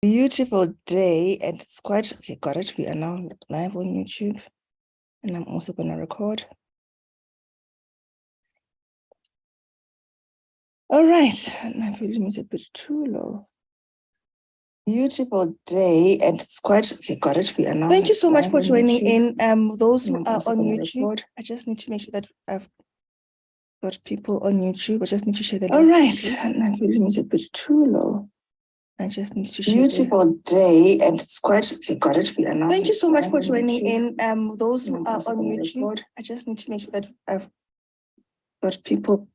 Beautiful day, and it's quite okay. Got it. We are now live on YouTube, and I'm also going to record. All right, my volume is a bit too low. Beautiful day, and it's quite okay. Got it. We are now. Thank you so much for joining in. Those who are on YouTube, I just need to make sure that I've got people on YouTube. I just need to share the link. All right, my volume is a bit too low. I just need to share. Beautiful day, and it's quite okay. Got it. We are now. Thank you so much for joining in. Those who are on YouTube, I just need to make sure that I've got people.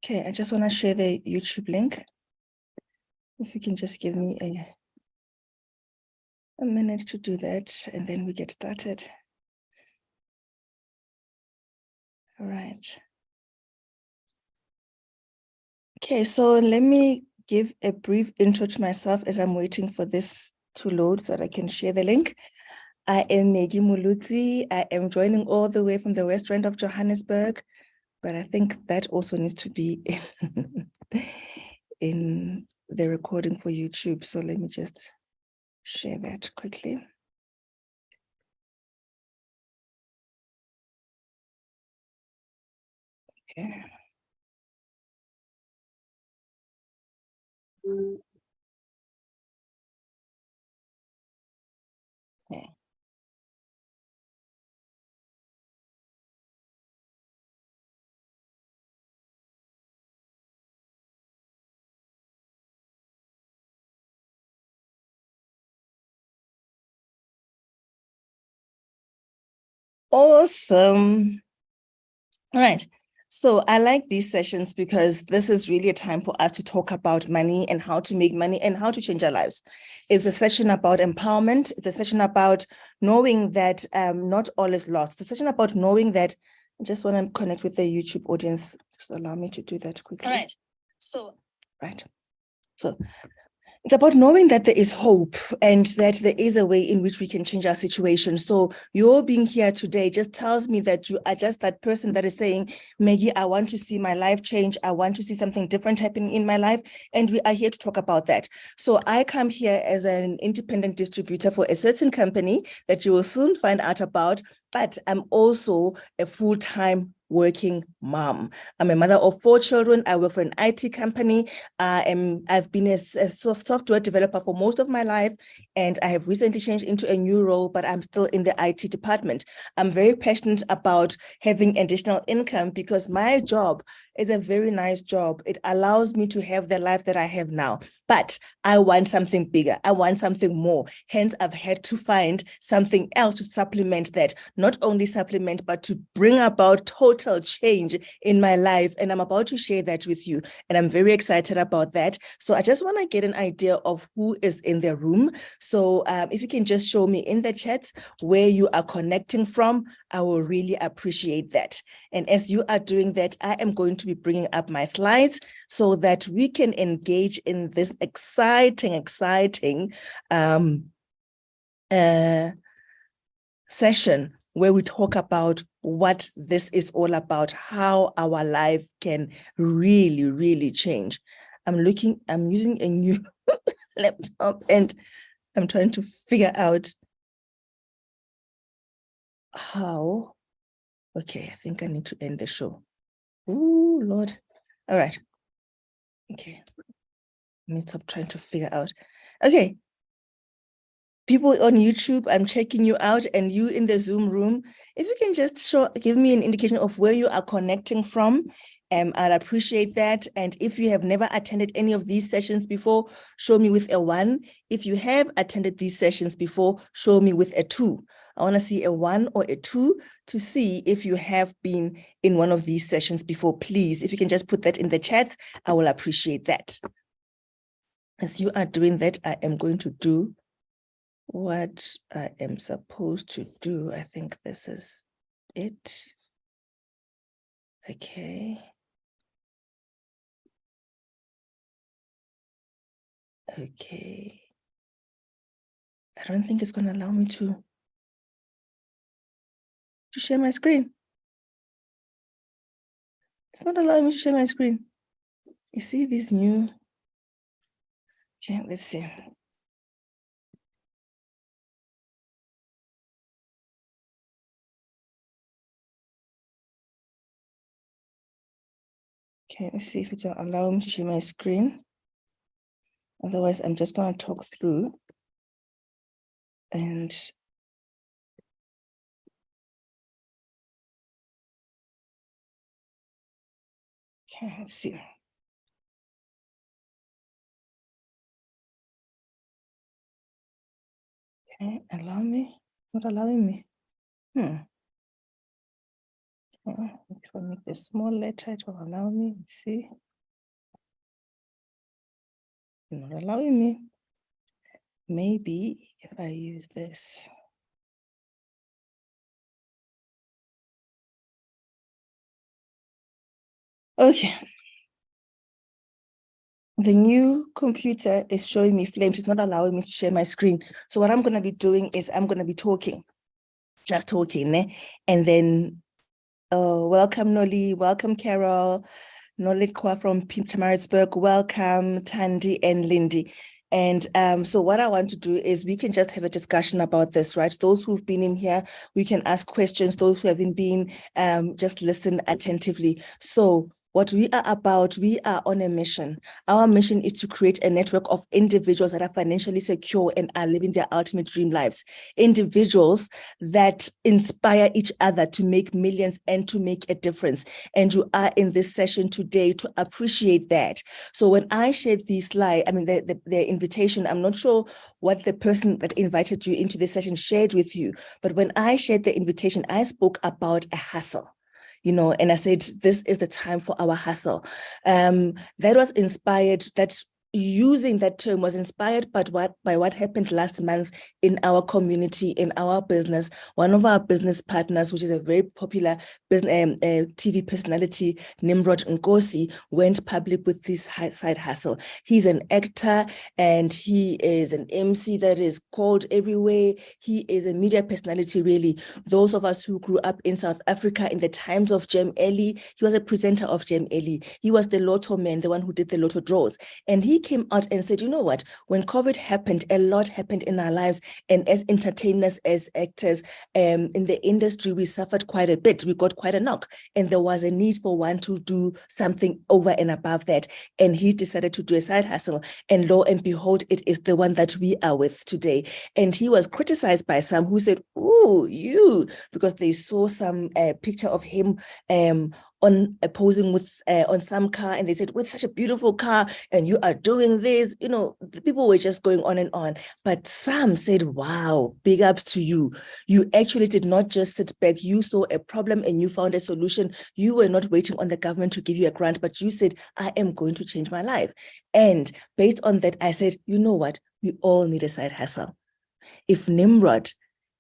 Okay, I just want to share the YouTube link. If you can just give me a minute to do that, and then we get started. All right. Okay, so let me give a brief intro to myself as I'm waiting for this to load so that I can share the link. I am Maggie Mulutsi. I am joining all the way from the West Rand of Johannesburg, but I think that also needs to be in the recording for YouTube. So let me just share that quickly. Okay. Okay. Awesome. All right. So I like these sessions because this is really a time for us to talk about money and how to make money and how to change our lives. It's a session about empowerment. It's a session about knowing that not all is lost. It's a session about knowing that I just want to connect with the YouTube audience. Just allow me to do that quickly. All right. So, right. So it's about knowing that there is hope and that there is a way in which we can change our situation. So your being here today just tells me that you are just that person that is saying, Maggie, I want to see my life change. I want to see something different happening in my life. And we are here to talk about that. So I come here as an independent distributor for a certain company that you will soon find out about, but I'm also a full-time working mom. I'm a mother of 4 children. I work for an IT company. I've been a software developer for most of my life, and I have recently changed into a new role, but I'm still in the IT department. I'm very passionate about having additional income because my job is a very nice job. It allows me to have the life that I have now, but I want something bigger. I want something more. Hence, I've had to find something else to supplement that, not only supplement, but to bring about total change in my life. And I'm about to share that with you. And I'm very excited about that. So I just want to get an idea of who is in the room. So if you can just show me in the chat where you are connecting from, I will really appreciate that. And as you are doing that, I am going to be bringing up my slides so that we can engage in this exciting session where we talk about what this is all about, how our life can really, really change. I'm using a new laptop and I'm trying to figure out how. Okay, I think I need to end the show. Oh, Lord. All right. Okay. Let me stop trying to figure out. Okay. People on YouTube, I'm checking you out, and you in the Zoom room, if you can just give me an indication of where you are connecting from, I'd appreciate that. And if you have never attended any of these sessions before, show me with a 1. If you have attended these sessions before, show me with a 2. I want to see a 1 or a 2 to see if you have been in one of these sessions before. Please, if you can just put that in the chat, I will appreciate that. As you are doing that, I am going to do what I am supposed to do. I think this is it. Okay. Okay. I don't think it's going to allow me to share my screen. It's not allowing me to share my screen. You see this new. Okay, let's see. Okay, let's see if it will allow me to share my screen. Otherwise, I'm just going to talk through and okay, let's see. Okay, allow me. Not allowing me. Okay, if I make the small letter, it will allow me. Let's see. Not allowing me. Maybe if I use this. Okay. The new computer is showing me flames. It's not allowing me to share my screen. So what I'm going to be doing is I'm going to be talking, just talking. And then welcome, Noli. Welcome, Carol. Nolitqua from Pietermaritzburg. Welcome, Tandy and Lindy. And so what I want to do is we can just have a discussion about this, right? Those who've been in here, we can ask questions. Those who haven't been, just listen attentively. So what we are about, we are on a mission. Our mission is to create a network of individuals that are financially secure and are living their ultimate dream lives. Individuals that inspire each other to make millions and to make a difference. And you are in this session today to appreciate that. So when I shared the slide, I mean, the invitation, I'm not sure what the person that invited you into this session shared with you, but when I shared the invitation, I spoke about a hustle. And I said, this is the time for our hustle. That was inspired, that using that term was inspired by what happened last month in our community, in our business. One of our business partners, which is a very popular business TV personality, Nimrod Nkosi, went public with this side hustle. He's an actor and he is an MC that is called everywhere. He is a media personality, really. Those of us who grew up in South Africa in the times of Gem Ellie, he was a presenter of Gem Ellie. He was the lotto man, the one who did the lotto draws. And he came out and said, you know what, when COVID happened, a lot happened in our lives. And as entertainers, as actors, in the industry, we suffered quite a bit. We got quite a knock. And there was a need for one to do something over and above that. And he decided to do a side hustle. And lo and behold, it is the one that we are with today. And he was criticized by some who said, oh, you, because they saw some picture of him on posing with on some car, and they said, with such a beautiful car, and you are doing this, the people were just going on and on. But some said, wow, big ups to you. You actually did not just sit back. You saw a problem and you found a solution. You were not waiting on the government to give you a grant, but you said, I am going to change my life. And based on that, I said, you know what? We all need a side hustle. If Nimrod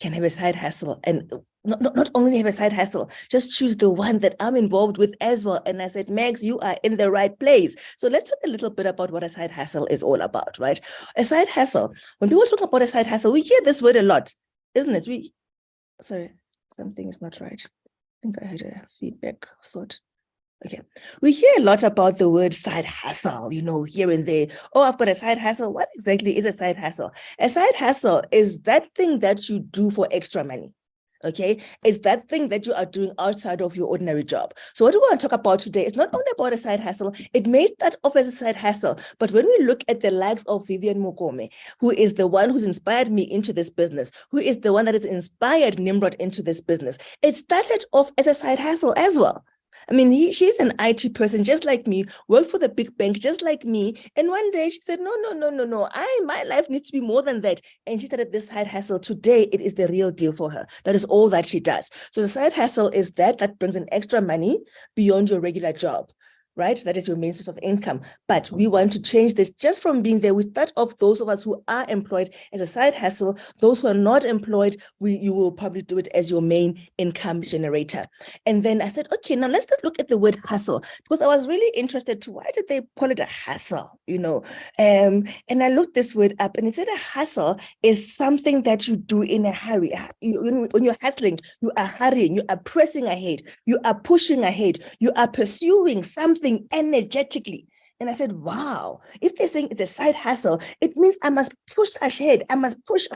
can have a side hustle and not only have a side hustle, just choose the one that I'm involved with as well. And I said, Max, you are in the right place. So let's talk a little bit about what a side hustle is all about, right? A side hustle, when people talk about a side hustle, we hear this word a lot, isn't it? Sorry, something is not right. I think I had a feedback of sort. Okay, we hear a lot about the word side hustle, here and there. Oh, I've got a side hustle. What exactly is a side hustle? A side hustle is that thing that you do for extra money. Okay, it's that thing that you are doing outside of your ordinary job. So what we're going to talk about today is not only about a side hustle. It may start off as a side hustle, but when we look at the likes of Vivian Mokome, who is the one who's inspired me into this business, who is the one that has inspired Nimrod into this business, it started off as a side hustle as well. I mean, she's an IT person just like me, worked for the big bank just like me. And one day she said, no, my life needs to be more than that. And she started this side hustle. Today, it is the real deal for her. That is all that she does. So the side hustle is that brings in extra money beyond your regular job. Right? That is your main source of income. But we want to change this just from being there. We start off those of us who are employed as a side hustle. Those who are not employed, you will probably do it as your main income generator. And then I said, okay, now let's just look at the word hustle, because I was really interested to why did they call it a hustle, And I looked this word up and it said a hustle is something that you do in a hurry. When you're hustling, you are hurrying, you are pressing ahead, you are pushing ahead, you are pursuing something energetically. And I said, wow, if they're saying it's a side hustle, it means I must push ahead. I must push,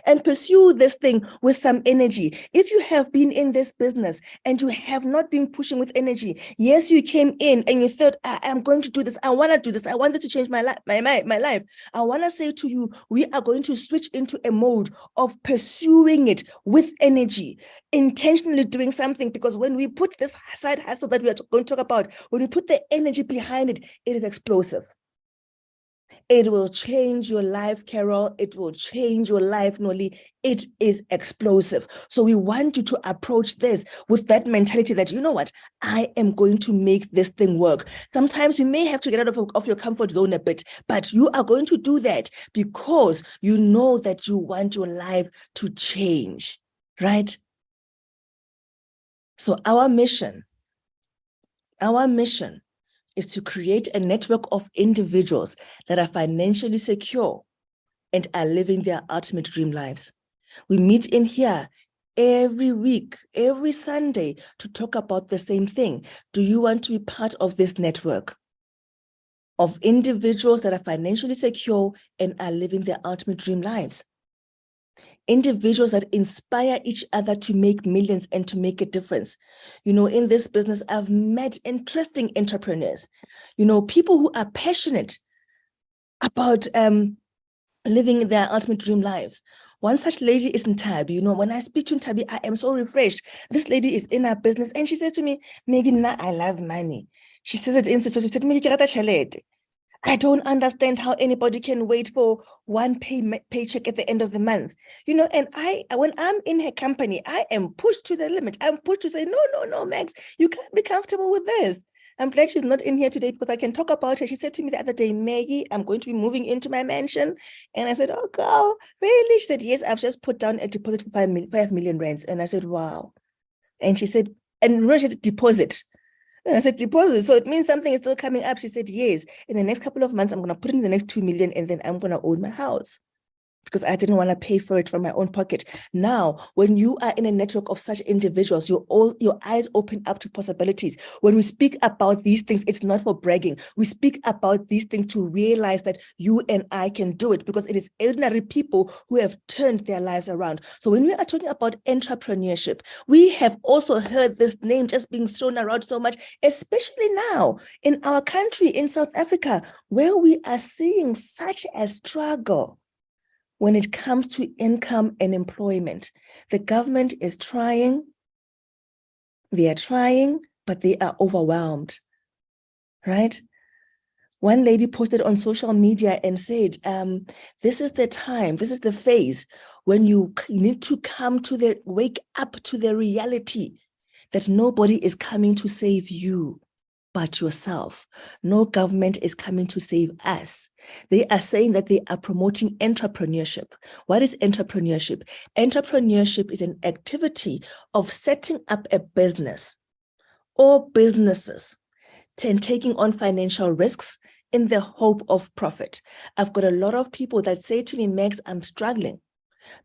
and pursue this thing with some energy. If you have been in this business and you have not been pushing with energy, yes, you came in and you thought, I'm going to do this. I want to do this. I wanted to change my life. My life. I want to say to you, we are going to switch into a mode of pursuing it with energy, intentionally doing something, because when we put this side hustle that we are going to talk about, when we put the energy behind it, it is explosive. It will change your life, Carol. It will change your life, Noli. It is explosive. So we want you to approach this with that mentality that, you know what, I am going to make this thing work. Sometimes you may have to get out of your comfort zone a bit, but you are going to do that because you know that you want your life to change, right? So our mission is to create a network of individuals that are financially secure and are living their ultimate dream lives. We meet in here every week, every Sunday, to talk about the same thing. Do you want to be part of this network of individuals that are financially secure and are living their ultimate dream lives? Individuals that inspire each other to make millions and to make a difference. You know, in this business, I've met interesting entrepreneurs, you know, people who are passionate about living their ultimate dream lives. One such lady is Ntabi. You know, when I speak to Ntabi, I am so refreshed. This lady is in her business and she said to me, Megan, I love money. She says it in she said, I don't understand how anybody can wait for one paycheck at the end of the month. You know, and when I'm in her company, I am pushed to the limit. I'm pushed to say, no, Max, you can't be comfortable with this. I'm glad she's not in here today because I can talk about her. She said to me the other day, Maggie, I'm going to be moving into my mansion. And I said, oh, girl, really? She said, yes, I've just put down a deposit for 5 million rands. And I said, wow. And she said, and she said, deposit. And I said, deposit. So it means something is still coming up. She said, yes. In the next couple of months, I'm going to put in the next 2 million and then I'm going to own my house, because I didn't want to pay for it from my own pocket. Now, when you are in a network of such individuals, your eyes open up to possibilities. When we speak about these things, it's not for bragging. We speak about these things to realize that you and I can do it, because it is ordinary people who have turned their lives around. So when we are talking about entrepreneurship, we have also heard this name just being thrown around so much, especially now in our country, in South Africa, where we are seeing such a struggle when it comes to income and employment. The government is trying, they are trying, but they are overwhelmed, right? One lady posted on social media and said, this is the time, this is the phase when you need to wake up to the reality that nobody is coming to save you but yourself. No government is coming to save us. They are saying that they are promoting entrepreneurship. What is entrepreneurship? Entrepreneurship is an activity of setting up a business or businesses and taking on financial risks in the hope of profit. I've got a lot of people that say to me, Max, I'm struggling.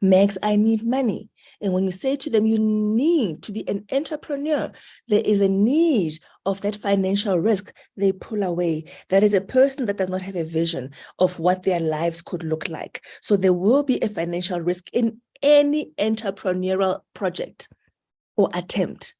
Max, I need money. And when you say to them, you need to be an entrepreneur, there is a need of that financial risk, they pull away. That is a person that does not have a vision of what their lives could look like. So there will be a financial risk in any entrepreneurial project or attempt.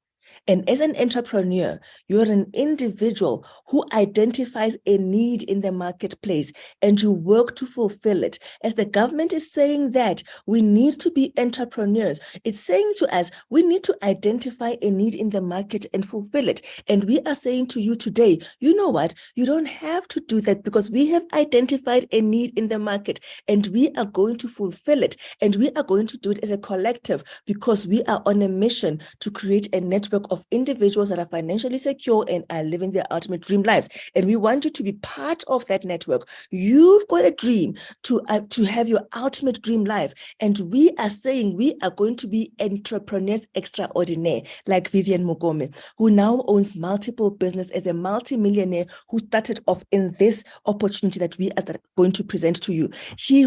And as an entrepreneur, you're an individual who identifies a need in the marketplace and you work to fulfill it. As the government is saying that we need to be entrepreneurs, it's saying to us, we need to identify a need in the market and fulfill it. And we are saying to you today, you know what? You don't have to do that, because we have identified a need in the market and we are going to fulfill it. And we are going to do it as a collective, because we are on a mission to create a network of individuals that are financially secure and are living their ultimate dream lives. And we want you to be part of that network. You've got a dream to have your ultimate dream life. And we are saying we are going to be entrepreneurs extraordinaire, like Vivian Mugome, who now owns multiple businesses as a multi-millionaire who started off in this opportunity that we are going to present to you. She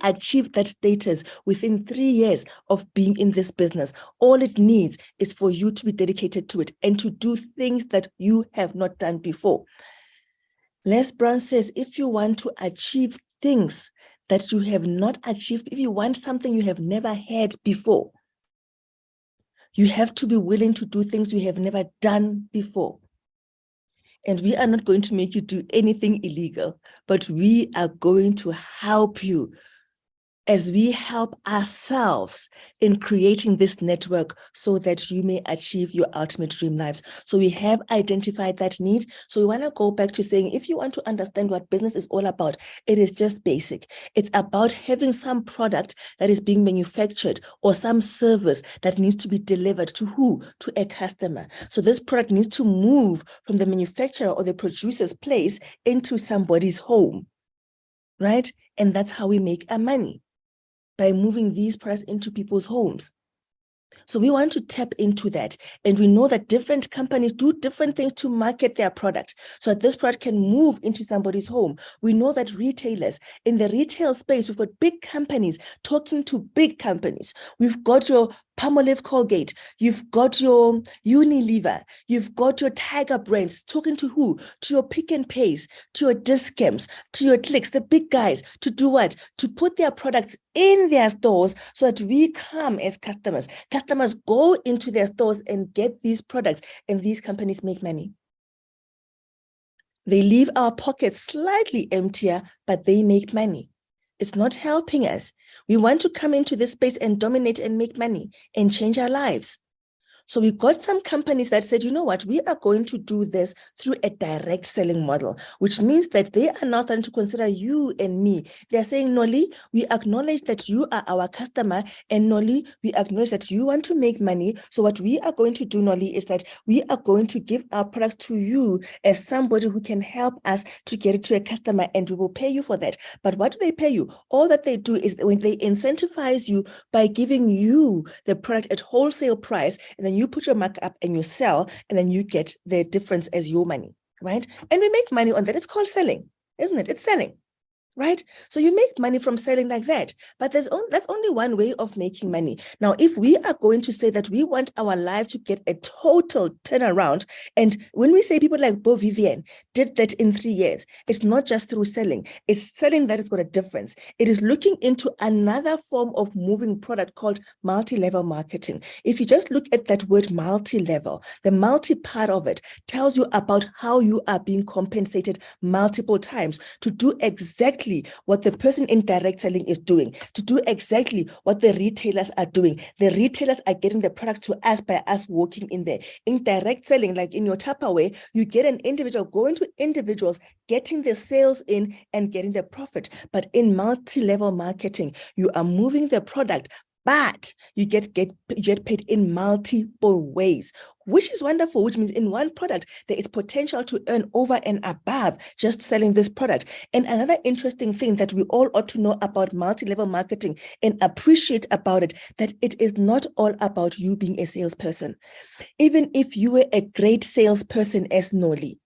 achieved that status within 3 years of being in this business. All it needs is for you to be dedicated to it and to do things that you have not done before. Les Brown says, if you want to achieve things that you have not achieved, if you want something you have never had before, you have to be willing to do things you have never done before. And we are not going to make you do anything illegal, but we are going to help you as we help ourselves in creating this network so that you may achieve your ultimate dream lives. So we have identified that need. So we want to go back to saying, if you want to understand what business is all about, it is just basic. It's about having some product that is being manufactured or some service that needs to be delivered to who? To a customer. So this product needs to move from the manufacturer or the producer's place into somebody's home, right? And that's how we make our money, by moving these products into people's homes. So we want to tap into that. And we know that different companies do different things to market their product so that this product can move into somebody's home. We know that retailers in the retail space, we've got big companies talking to big companies. We've got your Palmolive Colgate, you've got your Unilever, you've got your Tiger brands talking to who? To your Pick and Pays, to your Dis-Chems, to your Clicks, the big guys, to do what? To put their products in their stores so that we come as customers. Customers go into their stores and get these products, and these companies make money. They leave our pockets slightly emptier, but they make money. It's not helping us. We want to come into this space and dominate and make money and change our lives. So we got some companies that said, you know what, we are going to do this through a direct selling model, which means that they are now starting to consider you and me. They're saying, Noli, we acknowledge that you are our customer, and Noli, we acknowledge that you want to make money. So what we are going to do, Noli, is that we are going to give our products to you as somebody who can help us to get it to a customer, and we will pay you for that. But what do they pay you? All that they do is when they incentivize you by giving you the product at wholesale price, and then you put your markup and you sell, and then you get the difference as your money, right? And we make money on that. It's called selling, isn't it? It's selling, right? So you make money from selling like that, but that's only one way of making money. Now, if we are going to say that we want our life to get a total turnaround, and when we say people like Bo Vivian did that in 3 years, it's not just through selling, it's selling that has got a difference. It is looking into another form of moving product called multi-level marketing. If you just look at that word multi-level, the multi part of it tells you about how you are being compensated multiple times to do exactly what the person in direct selling is doing, to do exactly what the retailers are doing. The retailers are getting the products to us by us walking in there. In direct selling, like in your Tupperware, you get an individual going to individuals, getting the sales in and getting the profit. But in multi-level marketing, you are moving the product, but you get paid in multiple ways, which is wonderful, which means in one product, there is potential to earn over and above just selling this product. And another interesting thing that we all ought to know about multi-level marketing and appreciate about it, that it is not all about you being a salesperson. Even if you were a great salesperson as Noli,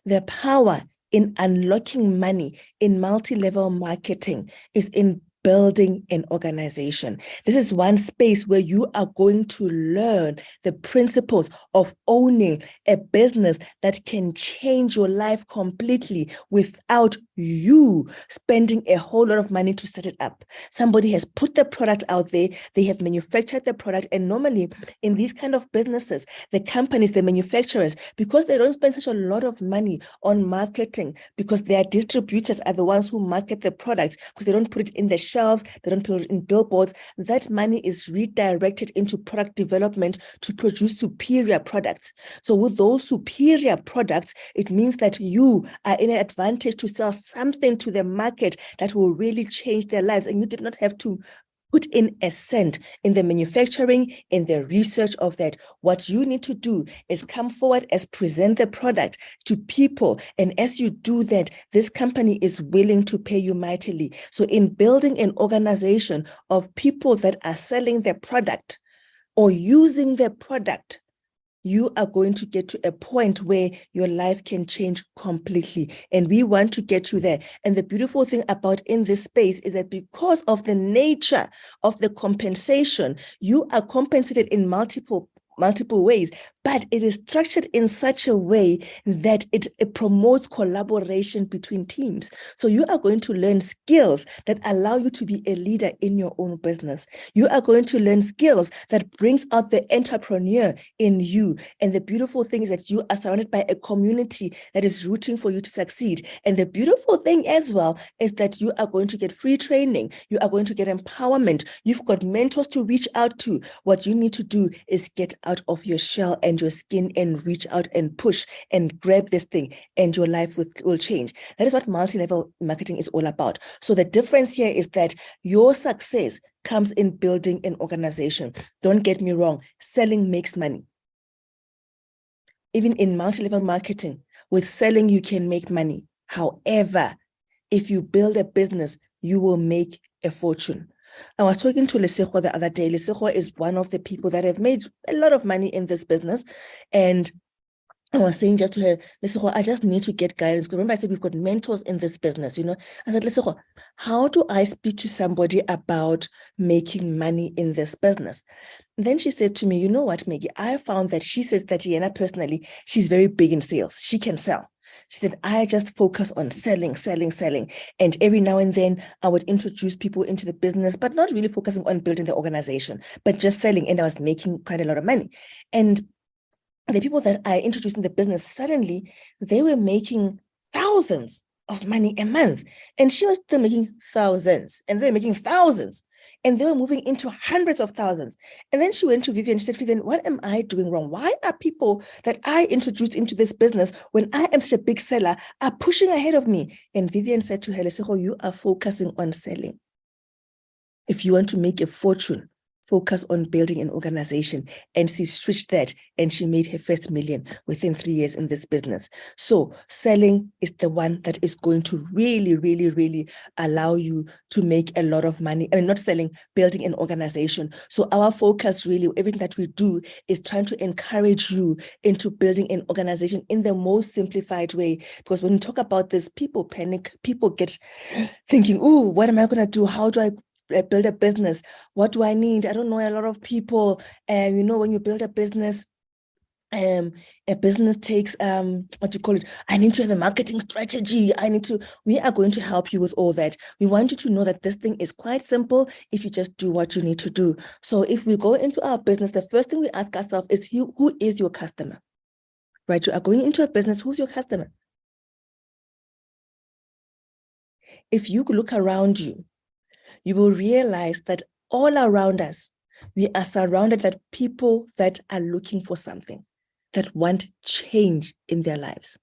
the power in unlocking money in multi-level marketing is in building an organization. This is one space where you are going to learn the principles of owning a business that can change your life completely without you spending a whole lot of money to set it up. Somebody has put the product out there, they have manufactured the product, and normally in these kind of businesses, the companies, the manufacturers, because they don't spend such a lot of money on marketing, because their distributors are the ones who market the products, because they don't put it in the shelves, they don't put it in billboards, that money is redirected into product development to produce superior products. So with those superior products, it means that you are in an advantage to sell something to the market that will really change their lives, and you did not have to put in a cent in the manufacturing, in the research of that. What you need to do is come forward as present the product to people. And as you do that, this company is willing to pay you mightily. So in building an organization of people that are selling their product or using their product, you are going to get to a point where your life can change completely. And we want to get you there. And the beautiful thing about in this space is that because of the nature of the compensation, you are compensated in multiple multiple ways, but it is structured in such a way that it promotes collaboration between teams. So you are going to learn skills that allow you to be a leader in your own business. You are going to learn skills that brings out the entrepreneur in you. And the beautiful thing is that you are surrounded by a community that is rooting for you to succeed. And the beautiful thing as well is that you are going to get free training. You are going to get empowerment. You've got mentors to reach out to. What you need to do is get out of your shell and your skin and reach out and push and grab this thing, and your life will change. That is what multi-level marketing is all about. So the difference here is that your success comes in building an organization. Don't get me wrong, selling makes money. Even in multi-level marketing, with selling, you can make money. However, if you build a business, you will make a fortune. I was talking to Lesego the other day. Lesego is one of the people that have made a lot of money in this business. And I was saying just to her, Lesego, I just need to get guidance. Because remember I said we've got mentors in this business, you know. I said, Lesego, how do I speak to somebody about making money in this business? And then she said to me, you know what, Maggie, I found that she says that Yena personally, she's very big in sales. She can sell. She said, I just focus on selling. And every now and then I would introduce people into the business, but not really focusing on building the organization, but just selling. And I was making quite a lot of money. And the people that I introduced in the business, suddenly they were making thousands of money a month. And she was still making thousands, and they were making thousands. And they were moving into hundreds of thousands. And then she went to Vivian. She said, Vivian, what am I doing wrong? Why are people that I introduced into this business, when I am such a big seller, are pushing ahead of me? And Vivian said to her, Lesego, you are focusing on selling. If you want to make a fortune, focus on building an organization. And she switched that, and she made her first $1 million within 3 years in this business. So selling is the one that is going to really, really, really allow you to make a lot of money. I mean, not selling, building an organization. So our focus really, everything that we do is trying to encourage you into building an organization in the most simplified way. Because when you talk about this, people panic, people get thinking, oh, what am I going to do? How do I build a business? What do I need? I don't know a lot of people. And you know, when you build a business takes what do you call it? I need to have a marketing strategy. We are going to help you with all that. We want you to know that this thing is quite simple if you just do what you need to do. So if we go into our business, the first thing we ask ourselves is who is your customer? Right? You are going into a business, who's your customer? If you look around you, you will realize that all around us, we are surrounded by people that are looking for something, that want change in their lives.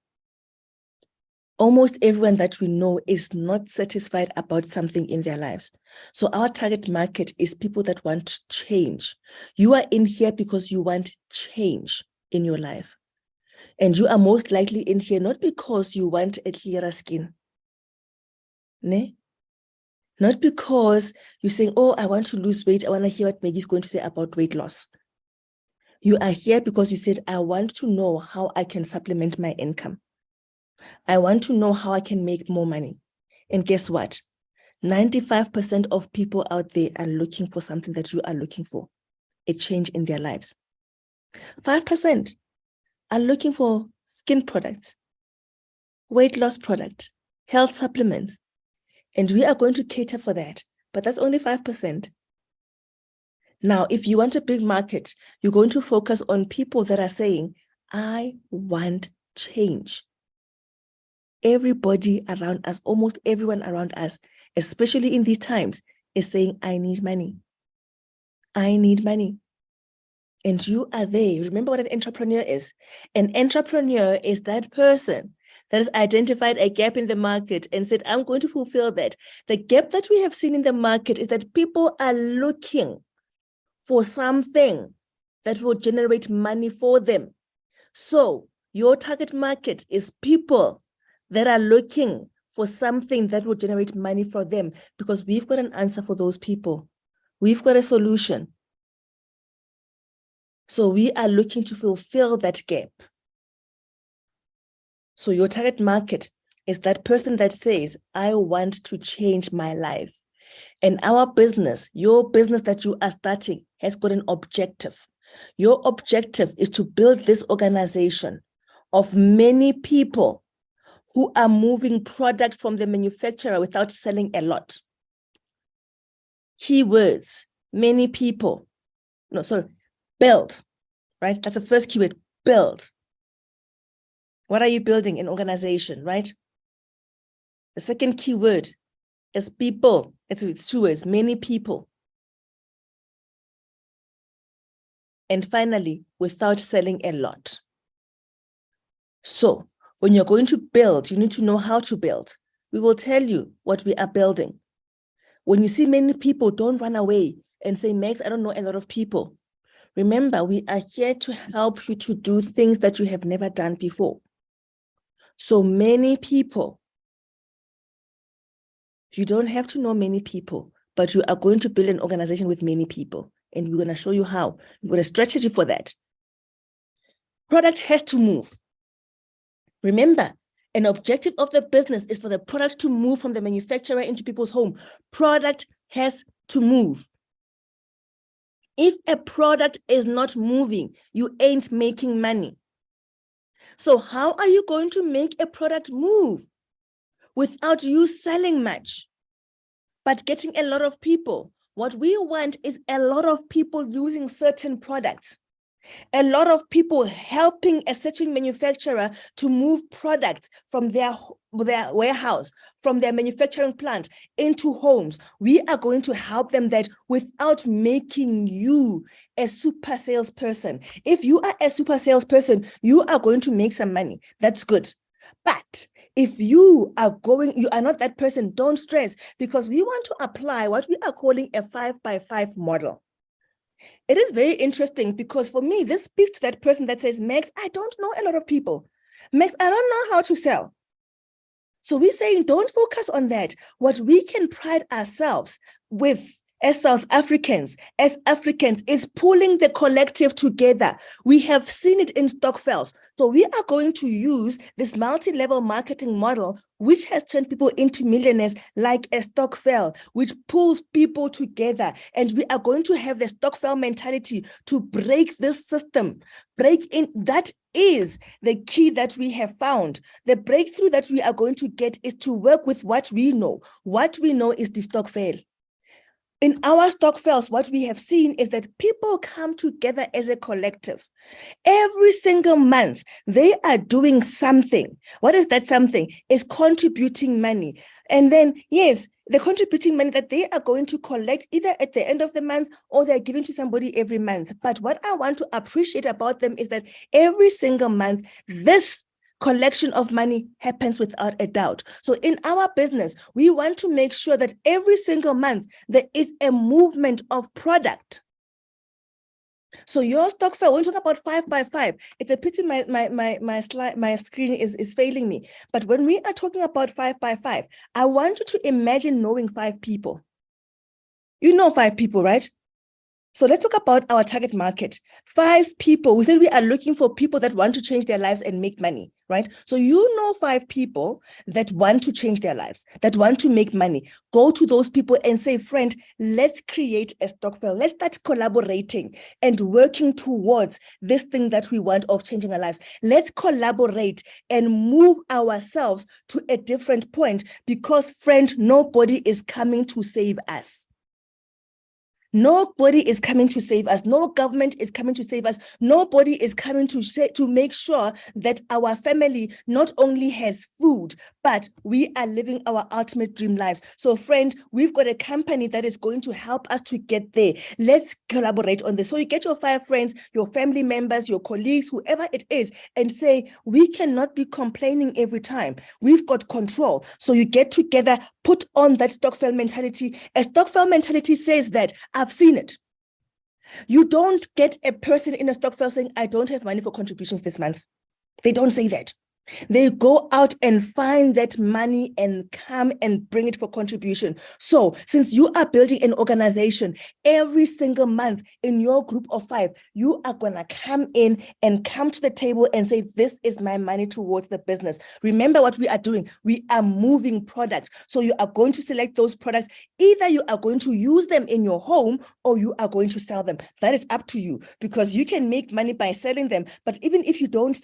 Almost everyone that we know is not satisfied about something in their lives. So our target market is people that want change. You are in here because you want change in your life. And you are most likely in here not because you want a clearer skin. Ne? Not because you're saying, oh, I want to lose weight. I want to hear what Maggie's going to say about weight loss. You are here because you said, I want to know how I can supplement my income. I want to know how I can make more money. And guess what? 95% of people out there are looking for something that you are looking for, a change in their lives. 5% are looking for skin products, weight loss product, health supplements. And we are going to cater for that, but that's only 5%. Now, if you want a big market, you're going to focus on people that are saying, I want change. Everybody around us, almost everyone around us, especially in these times, is saying, I need money. I need money. And you are there. Remember what an entrepreneur is. An entrepreneur is that person that has identified a gap in the market and said, I'm going to fulfill that. The gap that we have seen in the market is that people are looking for something that will generate money for them. So your target market is people that are looking for something that will generate money for them, because we've got an answer for those people. We've got a solution. So we are looking to fulfill that gap. So your target market is that person that says, I want to change my life. And our business, your business that you are starting, has got an objective. Your objective is to build this organization of many people who are moving product from the manufacturer without selling a lot. Keywords, many people. No, sorry, build, right? That's the first keyword, build. What are you building? An organization, right? The second keyword is people. It's 2 words, many people. And finally, without selling a lot. So when you're going to build, you need to know how to build. We will tell you what we are building. When you see many people, don't run away and say, Max, I don't know a lot of people. Remember, we are here to help you to do things that you have never done before. So many people, you don't have to know many people, but you are going to build an organization with many people. And we're going to show you how. We've got a strategy for that. Product has to move. Remember, an objective of the business is for the product to move from the manufacturer into people's home. Product has to move. If a product is not moving, you ain't making money. So how are you going to make a product move without you selling much, but getting a lot of people? What we want is a lot of people using certain products. A lot of people helping a certain manufacturer to move products from their warehouse, from their manufacturing plant into homes. We are going to help them that without making you a super salesperson. If you are a super salesperson, you are going to make some money. That's good. But if you are not that person, don't stress, because we want to apply what we are calling a 5x5 model. It is very interesting because for me, this speaks to that person that says, Max, I don't know a lot of people. Max, I don't know how to sell. So we're saying, don't focus on that. What we can pride ourselves with as South Africans, as Africans, is pulling the collective together. We have seen it in Stokvels. So we are going to use this multi-level marketing model, which has turned people into millionaires, like a Stokvel, which pulls people together. And we are going to have the Stokvel mentality to break this system, break in. That is the key that we have found. The breakthrough that we are going to get is to work with what we know. What we know is the Stokvel. In our Stokvels, what we have seen is that people come together as a collective. Every single month, they are doing something. What is that something? Is contributing money. And then, yes, the contributing money that they are going to collect either at the end of the month or they're giving to somebody every month. But what I want to appreciate about them is that every single month, this collection of money happens without a doubt. So in our business, we want to make sure that every single month there is a movement of product. So your Stokvel, when we talk about 5x5, it's a pity my screen is failing me. But when we are talking about 5x5, I want you to imagine knowing 5 people. You know 5 people, right? So let's talk about our target market. 5 people. We said we are looking for people that want to change their lives and make money, right? So you know 5 people that want to change their lives, that want to make money. Go to those people and say, friend, let's create a Stokvel. Let's start collaborating and working towards this thing that we want of changing our lives. Let's collaborate and move ourselves to a different point because, friend, nobody is coming to save us. Nobody is coming to save us. No government is coming to save us. Nobody is coming to make sure that our family not only has food, but we are living our ultimate dream lives. So friend, we've got a company that is going to help us to get there. Let's collaborate on this. So you get your 5 friends, your family members, your colleagues, whoever it is, and say, we cannot be complaining every time. We've got control. So you get together, put on that Stokvel mentality. A Stokvel mentality says that I've seen it. You don't get a person in a Stokvel saying, I don't have money for contributions this month. They don't say that. They go out and find that money and come and bring it for contribution. So since you are building an organization, every single month in your group of 5, you are going to come in and come to the table and say, this is my money towards the business. Remember what we are doing. We are moving products. So you are going to select those products. Either you are going to use them in your home or you are going to sell them. That is up to you, because you can make money by selling them. But even if you don't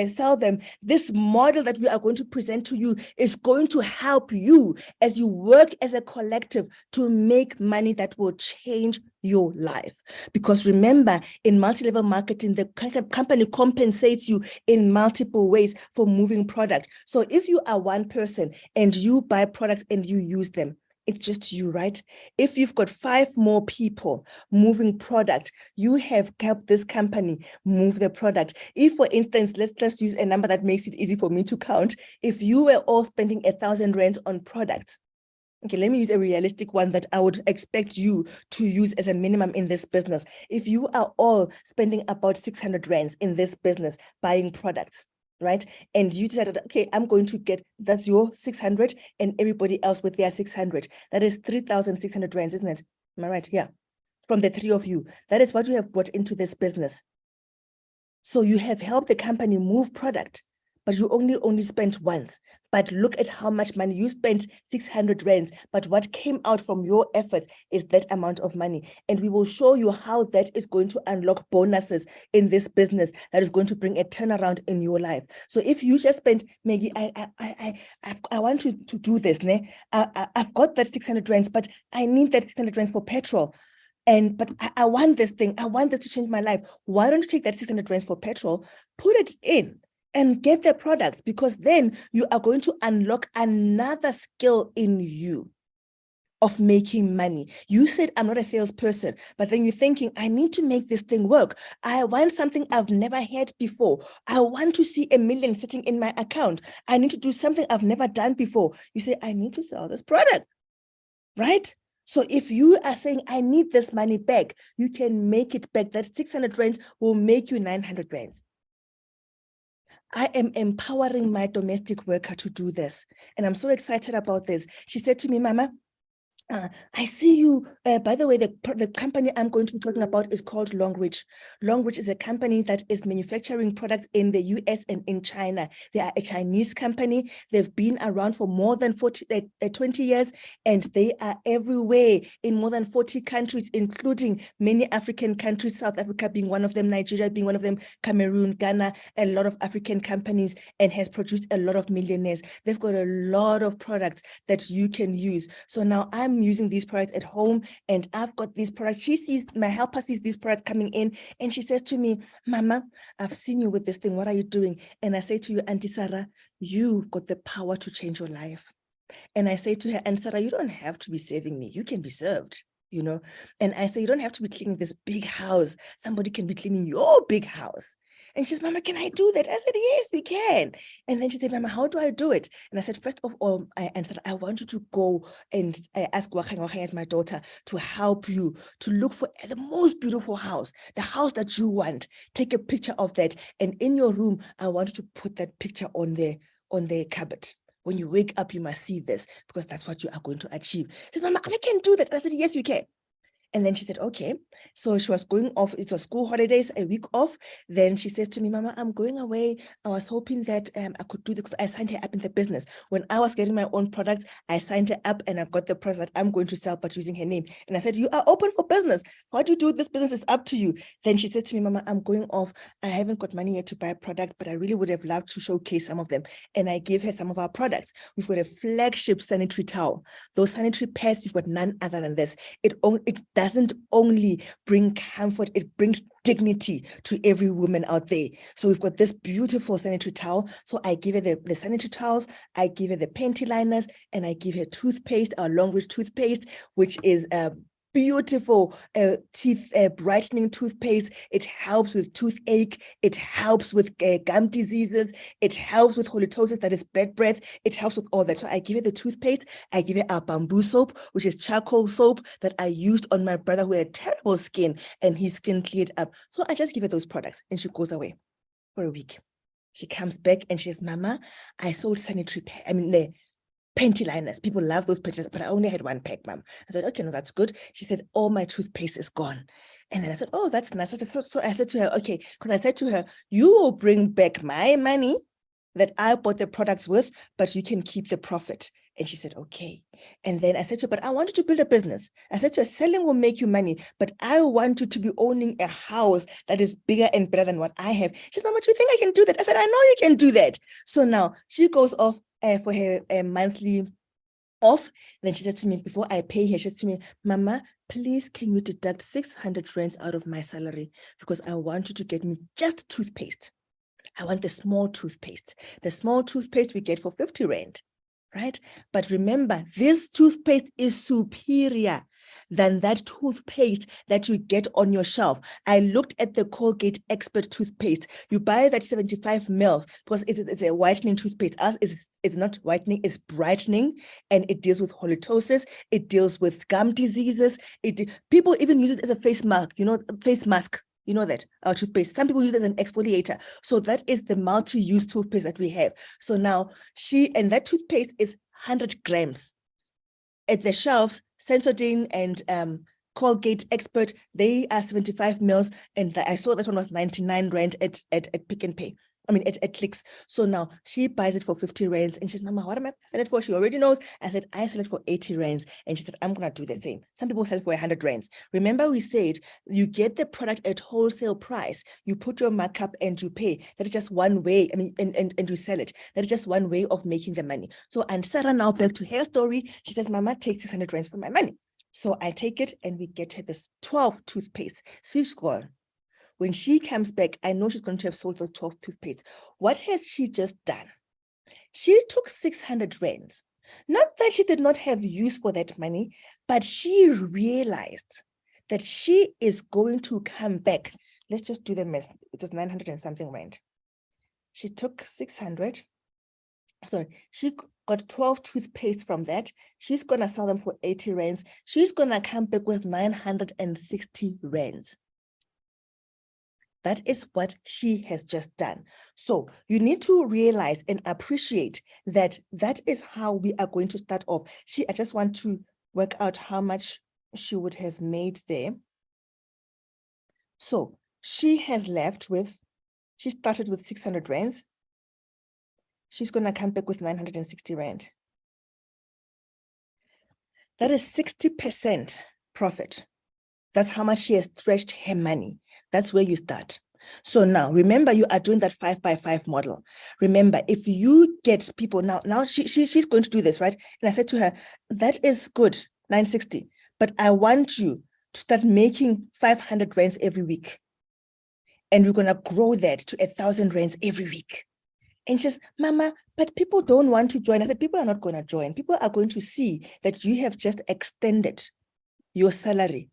sell them, this model that we are going to present to you is going to help you as you work as a collective to make money that will change your life. Because remember, in multi-level marketing, the company compensates you in multiple ways for moving product. So if you are one person and you buy products and you use them, it's just you, right? If you've got 5 more people moving product, you have helped this company move the product. If, for instance, let's use a number that makes it easy for me to count. If you were all spending 1,000 rands on products, okay, let me use a realistic one that I would expect you to use as a minimum in this business. If you are all spending about 600 rands in this business buying products, right? And you decided, okay, I'm going to get, that's your 600 and everybody else with their 600. That is 3,600 rands, isn't it? Am I right? Yeah. From the 3 of you, that is what you have brought into this business. So you have helped the company move product, but you only spent once. But look at how much money you spent, 600 rands. But what came out from your efforts is that amount of money. And we will show you how that is going to unlock bonuses in this business that is going to bring a turnaround in your life. So if you just spent, Maggie, I want to do this. Ne? I've got that 600 rands, but I need that 600 rands for petrol. But I want this thing. I want this to change my life. Why don't you take that 600 rands for petrol, put it in, and get the products, because then you are going to unlock another skill in you of making money. You said, I'm not a salesperson, but then you're thinking, I need to make this thing work. I want something I've never had before. I want to see 1 million sitting in my account. I need to do something I've never done before. You say, I need to sell this product, right? So if you are saying, I need this money back, you can make it back. That 600 rands will make you 900 rands. I am empowering my domestic worker to do this. And I'm so excited about this. She said to me, Mama, I see you. By the way, the company I'm going to be talking about is called Longreach. Longreach is a company that is manufacturing products in the US and in China. They are a Chinese company. They've been around for more than 20 years, and they are everywhere in more than 40 countries, including many African countries, South Africa being one of them, Nigeria being one of them, Cameroon, Ghana, a lot of African companies, and has produced a lot of millionaires. They've got a lot of products that you can use. So now I'm using these products at home, and I've got these products. She sees, my helper sees these products coming in, and she says to me, Mama, I've seen you with this thing. What are you doing? And I say to you, Auntie Sarah, you've got the power to change your life. And I say to her, Auntie Sarah, you don't have to be saving me. You can be served, you know? And I say, you don't have to be cleaning this big house. Somebody can be cleaning your big house. And she says, Mama, can I do that? I said, yes, we can. And then she said, Mama, how do I do it? And I said, first of all, I answered, I want you to go and ask Wakang as my daughter to help you to look for the most beautiful house, the house that you want. Take a picture of that. And in your room, I want you to put that picture on the cupboard. When you wake up, you must see this, because that's what you are going to achieve. She said, Mama, I can do that. And I said, yes, you can. And then she said, okay. So she was going off. It was school holidays, a week off. Then she says to me, Mama, I'm going away. I was hoping that I could do this, because I signed her up in the business. When I was getting my own products, I signed her up and I've got the products that I'm going to sell, but using her name. And I said, you are open for business. What do you do with this business is up to you. Then she said to me, Mama, I'm going off. I haven't got money yet to buy a product, but I really would have loved to showcase some of them. And I gave her some of our products. We've got a flagship sanitary towel. Those sanitary pads, you've got none other than this. It doesn't only bring comfort, it brings dignity to every woman out there. So we've got this beautiful sanitary towel. So I give her the sanitary towels, I give her the panty liners, and I give her toothpaste, our Longreach toothpaste, which is beautiful teeth brightening toothpaste. It helps with toothache. It helps with gum diseases. It helps with halitosis, that is bad breath. It helps with all that. So I give her the toothpaste. I give her our bamboo soap, which is charcoal soap that I used on my brother who had terrible skin, and his skin cleared up. So I just give her those products, and she goes away for a week. She comes back and she says, Mama, I sold the panty liners. People love those pictures, but I only had one pack, Mom. I said, okay, no, that's good. She said, all my toothpaste is gone. And then I said, oh, that's nice. So I said to her, okay, because I said to her, you will bring back my money that I bought the products with, but you can keep the profit. And she said, okay. And then I said to her, but I want you to build a business. I said to her, selling will make you money, but I want you to be owning a house that is bigger and better than what I have. She said, Mama, do you think I can do that? I said, I know you can do that. So now she goes off for her monthly off. Then she said to me, before I pay her, she said to me, Mama, please can you deduct 600 rands out of my salary because I want you to get me just toothpaste. I want the small toothpaste. The small toothpaste we get for 50 rand, right? But remember, this toothpaste is superior than that toothpaste that you get on your shelf. I looked at the Colgate Expert toothpaste. You buy that 75 mils because it's a whitening toothpaste. Ours is not whitening, it's brightening, and it deals with halitosis. It deals with gum diseases. People even use it as a face mask, face mask. You know that, our toothpaste. Some people use it as an exfoliator. So that is the multi-use toothpaste that we have. So now and that toothpaste is 100 grams. At the shelves, Sensodyne and Colgate Expert, they are 75 mils. And I saw that one was 99 rand at Pick n Pay. At Clicks. So now she buys it for 50 rands and she says, Mama, what am I selling it for? She already knows. I said, I sell it for 80 rands. And she said, I'm going to do the same. Some people sell it for 100 rands. Remember, we said you get the product at wholesale price. You put your markup and you pay. That is just one way. And you sell it. That is just one way of making the money. So, and Sarah, now back to her story. She says, Mama, take 600 rands for my money. So I take it and we get her this 12 toothpaste. She's gone. When she comes back, I know she's going to have sold the 12 toothpaste. What has she just done? She took 600 rands. Not that she did not have use for that money, but she realized that she is going to come back. Let's just do the math. It was 900 and something rand. She took 600. Sorry, she got 12 toothpaste from that. She's going to sell them for 80 rands. She's going to come back with 960 rands. That is what she has just done. So you need to realize and appreciate that that is how we are going to start off. I just want to work out how much she would have made there. So she started with 600 rands. She's going to come back with 960 rand. That is 60% profit. That's how much she has stretched her money. That's where you start. So now, remember, you are doing that 5x5 model. Remember, if you get people now she's going to do this, right? And I said to her, that is good, 960, but I want you to start making 500 rands every week. And we're going to grow that to 1,000 rands every week. And she says, Mama, but people don't want to join. I said, people are not going to join. People are going to see that you have just extended your salary.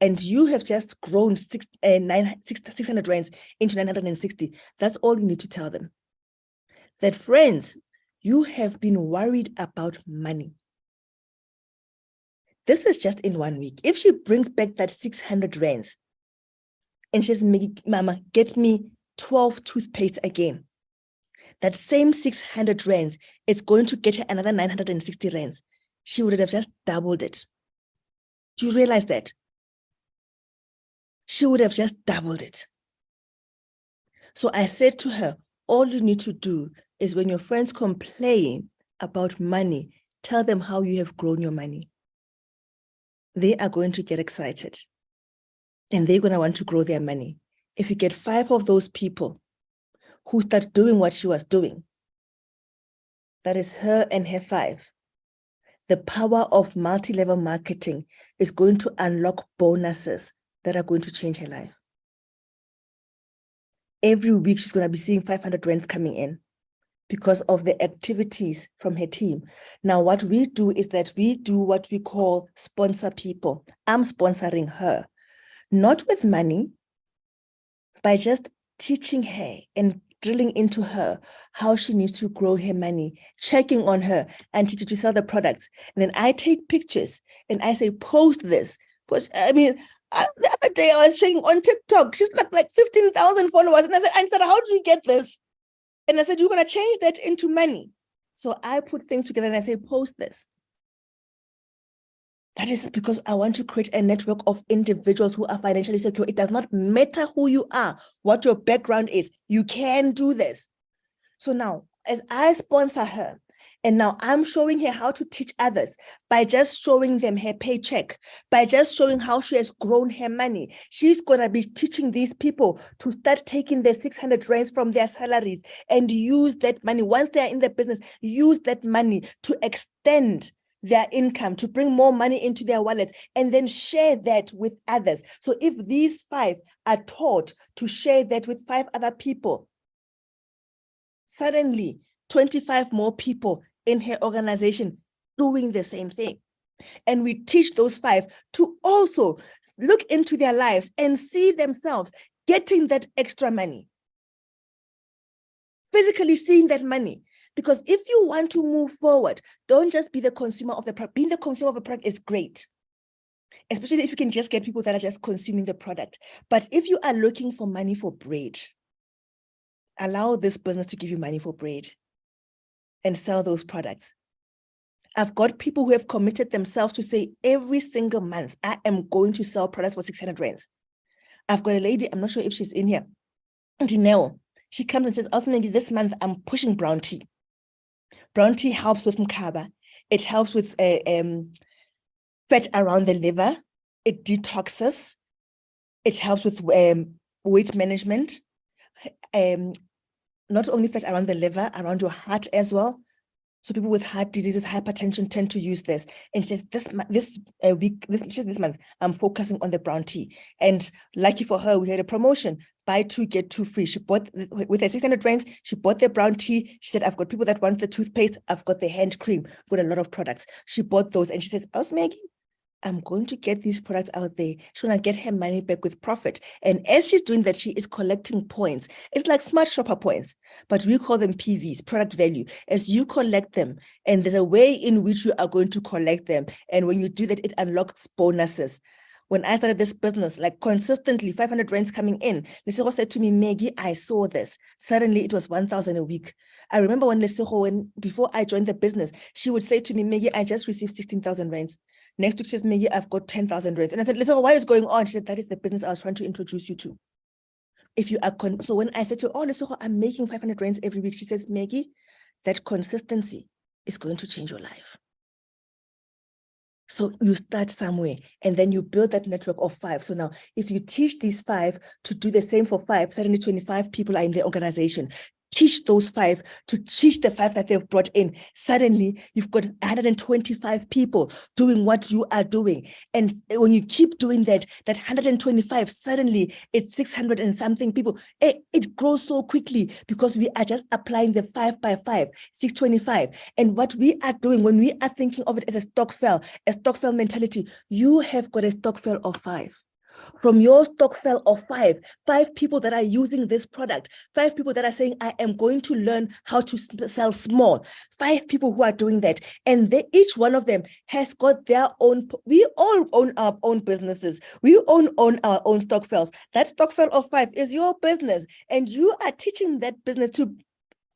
And you have just grown 600 rands into 960. That's all you need to tell them. That, friends, you have been worried about money. This is just in 1 week. If she brings back that 600 rands and she says, Mama, get me 12 toothpaste again. That same 600 rands, it's going to get her another 960 rands. She would have just doubled it. Do you realize that? She would have just doubled it. So I said to her, all you need to do is when your friends complain about money, tell them how you have grown your money. They are going to get excited and they're going to want to grow their money. If you get 5 of those people who start doing what she was doing, that is her and her 5. The power of multi-level marketing is going to unlock bonuses that are going to change her life. Every week, she's going to be seeing 500 rands coming in because of the activities from her team. Now, what we do is that we do what we call sponsor people. I'm sponsoring her, not with money, by just teaching her and drilling into her how she needs to grow her money, checking on her and teach her to sell the products. And then I take pictures and I say, post this. The other day I was checking on TikTok. She's like 15,000 followers. And I said, Anita, how did you get this? And I said, you're going to change that into money. So I put things together and I say, post this. That is because I want to create a network of individuals who are financially secure. It does not matter who you are, what your background is. You can do this. So now, as I sponsor her, and now I'm showing her how to teach others by just showing them her paycheck, by just showing how she has grown her money. She's going to be teaching these people to start taking their 600 rands from their salaries and use that money. Once they are in the business, use that money to extend their income, to bring more money into their wallets, and then share that with others. So if these 5 are taught to share that with 5 other people, suddenly 25 more people in her organization doing the same thing. And we teach those 5 to also look into their lives and see themselves getting that extra money, physically seeing that money. Because if you want to move forward, don't just be the consumer of the product. Being the consumer of a product is great, especially if you can just get people that are just consuming the product. But if you are looking for money for bread, allow this business to give you money for bread and sell those products. I've got people who have committed themselves to say every single month, I am going to sell products for 600 rands. I've got a lady, I'm not sure if she's in here, Dineo. She comes and says, ultimately this month I'm pushing brown tea. Brown tea helps with mkaba. It helps with fat around the liver. It detoxes. It helps with weight management. Not only fat around the liver, around your heart as well. So people with heart diseases, hypertension tend to use this. And she says, this month, I'm focusing on the brown tea. And lucky for her, we had a promotion, buy 2, get 2 free. She bought, with her 600 rands, she bought the brown tea. She said, I've got people that want the toothpaste. I've got the hand cream with a lot of products. She bought those. And she says, Maggie, I'm going to get these products out there. She's going to get her money back with profit. And as she's doing that, she is collecting points. It's like smart shopper points, but we call them PVs, product value. As you collect them, and there's a way in which you are going to collect them. And when you do that, it unlocks bonuses. When I started this business, like consistently 500 rands coming in, Lesego said to me, Maggie, I saw this. Suddenly it was 1,000 a week. I remember when Lesego, before I joined the business, she would say to me, Maggie, I just received 16,000 rands. Next week, she says, Maggie, I've got 10,000 rands. And I said, Lesego, what is going on? She said, that is the business I was trying to introduce you to. If you are, so when I said to her, oh, Lesego, I'm making 500 rands every week, she says, Maggie, that consistency is going to change your life. So you start somewhere and then you build that network of 5. So now if you teach these 5 to do the same for 5, suddenly 25 people are in the organization. Teach those 5 to teach the 5 that they've brought in. Suddenly you've got 125 people doing what you are doing. And when you keep doing that 125, suddenly it's 600 and something people. It grows so quickly because we are just applying the 5 by 5, 625. And what we are doing when we are thinking of it as a stokvel mentality, you have got a stokvel of 5. From your stokvel of 5 people that are using this product, 5 people that are saying, I am going to learn how to sell small, 5 people who are doing that. And each one of them has got their own, we all own our own businesses. We own our own stokvels. That stokvel of 5 is your business. And you are teaching that business to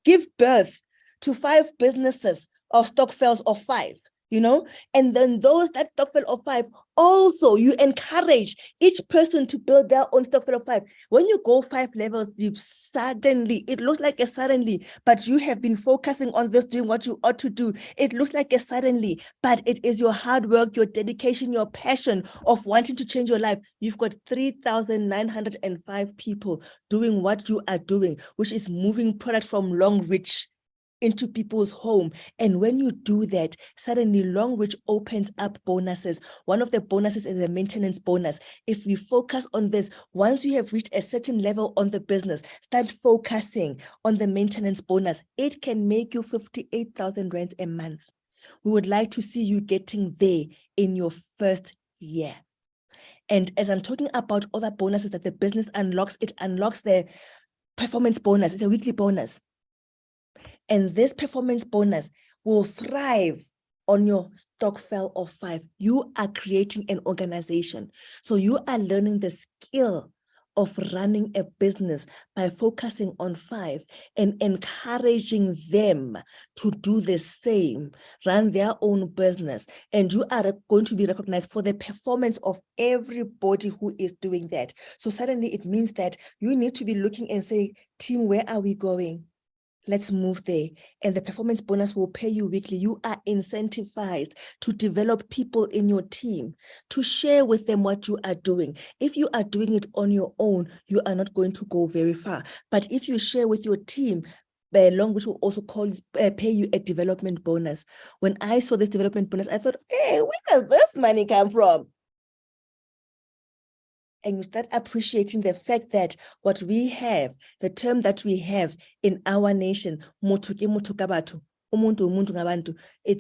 give birth to 5 businesses of stokvels of 5. And then that stokvel of 5, also you encourage each person to build their own stokvel of 5. When you go 5 levels deep, suddenly, it looks like a suddenly, but you have been focusing on this, doing what you ought to do. It looks like a suddenly, but it is your hard work, your dedication, your passion of wanting to change your life. You've got 3,905 people doing what you are doing, which is moving product from Longreach into people's home. And when you do that, suddenly Longreach opens up bonuses. One of the bonuses is a maintenance bonus. If we focus on this, once you have reached a certain level on the business, start focusing on the maintenance bonus. It can make you 58,000 rands a month. We would like to see you getting there in your first year. And as I'm talking about other bonuses that the business unlocks, it unlocks the performance bonus. It's a weekly bonus. And this performance bonus will thrive on your stokvel of 5. You are creating an organization. So you are learning the skill of running a business by focusing on 5 and encouraging them to do the same, run their own business. And you are going to be recognized for the performance of everybody who is doing that. So suddenly it means that you need to be looking and say, team, where are we going? Let's move there. And the performance bonus will pay you weekly. You are incentivized to develop people in your team, to share with them what you are doing. If you are doing it on your own, you are not going to go very far. But if you share with your team, along which will also pay you a development bonus. When I saw this development bonus, I thought, hey, where does this money come from? And you start appreciating the fact that what we have, the term that we have in our nation, it's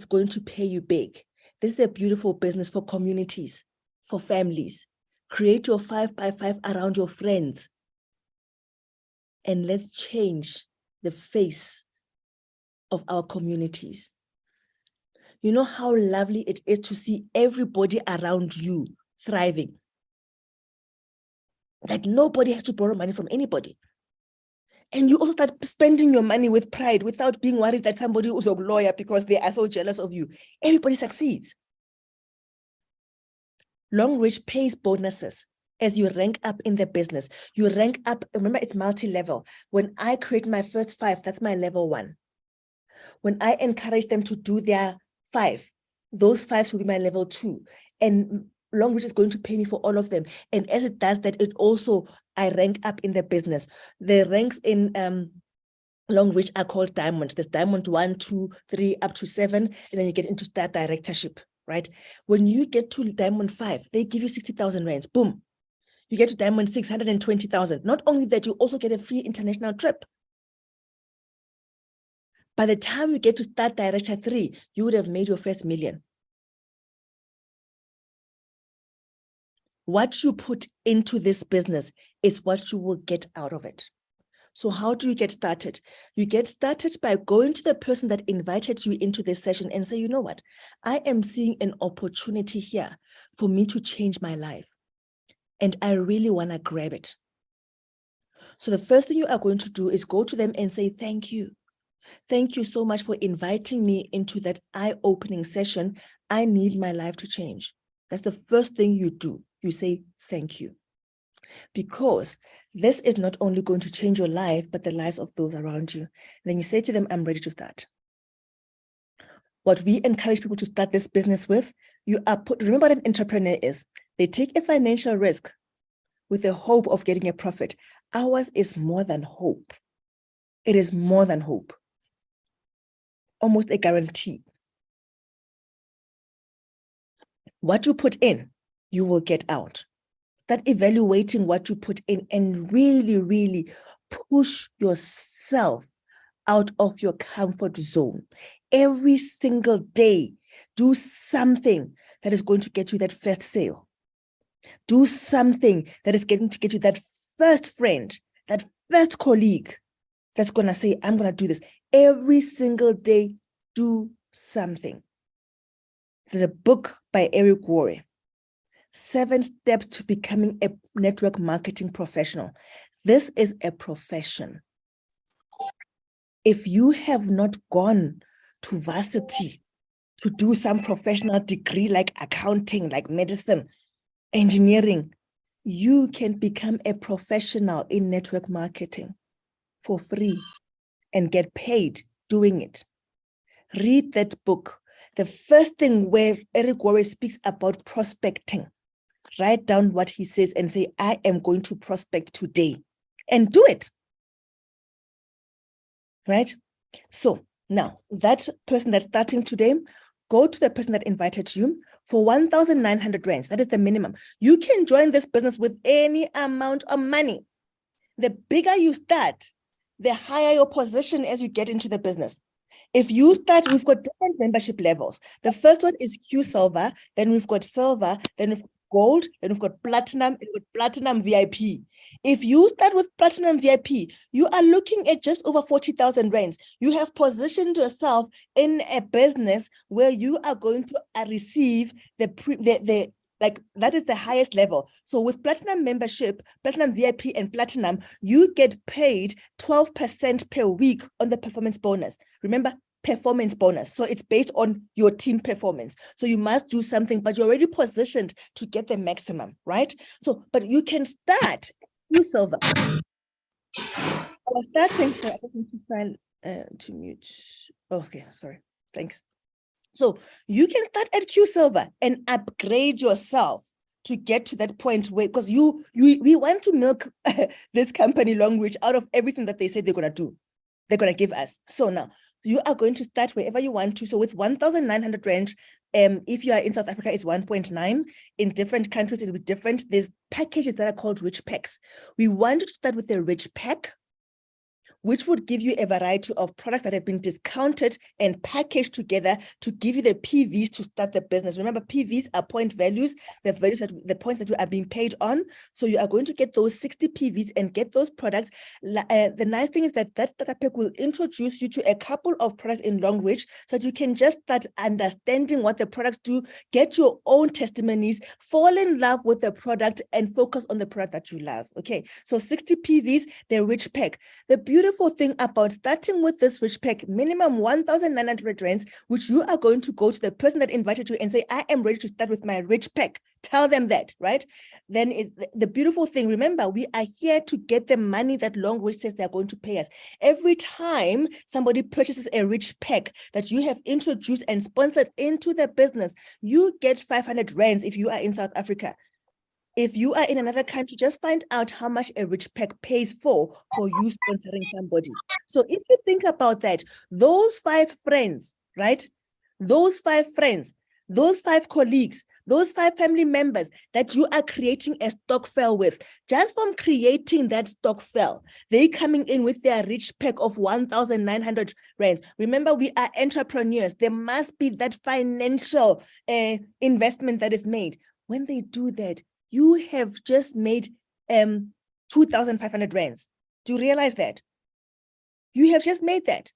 going to pay you big. This is a beautiful business for communities, for families. Create your 5x5 around your friends. And let's change the face of our communities. You know how lovely it is to see everybody around you thriving. Like nobody has to borrow money from anybody. And you also start spending your money with pride without being worried that somebody is a lawyer because they are so jealous of you. Everybody succeeds. Longreach pays bonuses as you rank up in the business. You rank up, remember it's multi-level. When I create my first 5, that's my level 1. When I encourage them to do their 5, those 5s will be my level 2. And Longreach is going to pay me for all of them. And as it does that, it also, I rank up in the business. The ranks in Longreach are called diamond. There's diamond 1, 2, 3, up to 7, and then you get into star directorship, right? When you get to diamond 5, they give you 60,000 rands, boom. You get to diamond 6, 120,000. Not only that, you also get a free international trip. By the time you get to star director 3, you would have made your first million. What you put into this business is what you will get out of it. So how do you get started? You get started by going to the person that invited you into this session and say, you know what? I am seeing an opportunity here for me to change my life. And I really want to grab it. So the first thing you are going to do is go to them and say, thank you. Thank you so much for inviting me into that eye-opening session. I need my life to change. That's the first thing you do. You say, thank you. Because this is not only going to change your life, but the lives of those around you. And then you say to them, I'm ready to start. What we encourage people to start this business with, remember what an entrepreneur is. They take a financial risk with the hope of getting a profit. Ours is more than hope. It is more than hope. Almost a guarantee. What you put in, you will get out. That evaluating what you put in and really, really push yourself out of your comfort zone. Every single day, do something that is going to get you that first sale. Do something that is going to get you that first friend, that first colleague that's going to say, I'm going to do this. Every single day, do something. There's a book by Eric Worre, 7 Steps to Becoming a Network Marketing Professional. This is a profession. If you have not gone to varsity to do some professional degree like accounting, like medicine, engineering, you can become a professional in network marketing for free and get paid doing it. Read that book. The first thing where Eric Worre speaks about prospecting, write down what he says and say, I am going to prospect today, and do it. Right? So now that person that's starting today, go to the person that invited you for 1,900 rands. That is the minimum. You can join this business with any amount of money. The bigger you start, the higher your position as you get into the business. If you start, we've got different membership levels. The first one is Q Silver, then we've got Silver, then we've got Gold, then we've got Platinum, and we've got Platinum VIP. If you start with Platinum VIP, you are looking at just over 40,000 rands. You have positioned yourself in a business where you are going to receive the Like that is the highest level. So with platinum membership, platinum VIP and platinum, you get paid 12% per week on the performance bonus. Remember, performance bonus. So it's based on your team performance. So you must do something, but you're already positioned to get the maximum, right? So, but you can start QSilver. I was starting, sorry, I just need to find to mute. Okay, sorry. Thanks. So you can start at QSilver and upgrade yourself to get to that point where, because we want to milk this company Longreach out of everything that they say they're gonna do, they're gonna give us. So now you are going to start wherever you want to. So with 1,900 Rand, if you are in South Africa, it's 1.9. In different countries, it'll be different. There's packages that are called rich packs. We want you to start with the rich pack, which would give you a variety of products that have been discounted and packaged together to give you the PVs to start the business. Remember, PVs are point values, the points that you are being paid on. So you are going to get those 60 PVs and get those products. The nice thing is that starter pack will introduce you to a couple of products in Longreach so that you can just start understanding what the products do, get your own testimonies, fall in love with the product and focus on the product that you love. Okay, so 60 PVs, the rich pack. The beautiful thing about starting with this rich pack, minimum 1,900 rands, which you are going to go to the person that invited you and say, I am ready to start with my rich pack. Tell them that, right? Then is the beautiful thing. Remember, we are here to get the money that Longreach says they're going to pay us. Every time somebody purchases a rich pack that you have introduced and sponsored into the business, you get 500 rands if you are in South Africa. If you are in another country, just find out how much a rich pack pays for you sponsoring somebody. So if you think about that, those 5 friends, right? Those 5 friends, those 5 colleagues, those 5 family members that you are creating a stokvel with, just from creating that stokvel, they coming in with their rich pack of 1,900 rands. Remember, we are entrepreneurs. There must be that financial investment that is made. When they do that, you have just made 2,500 rands. Do you realize that? You have just made that.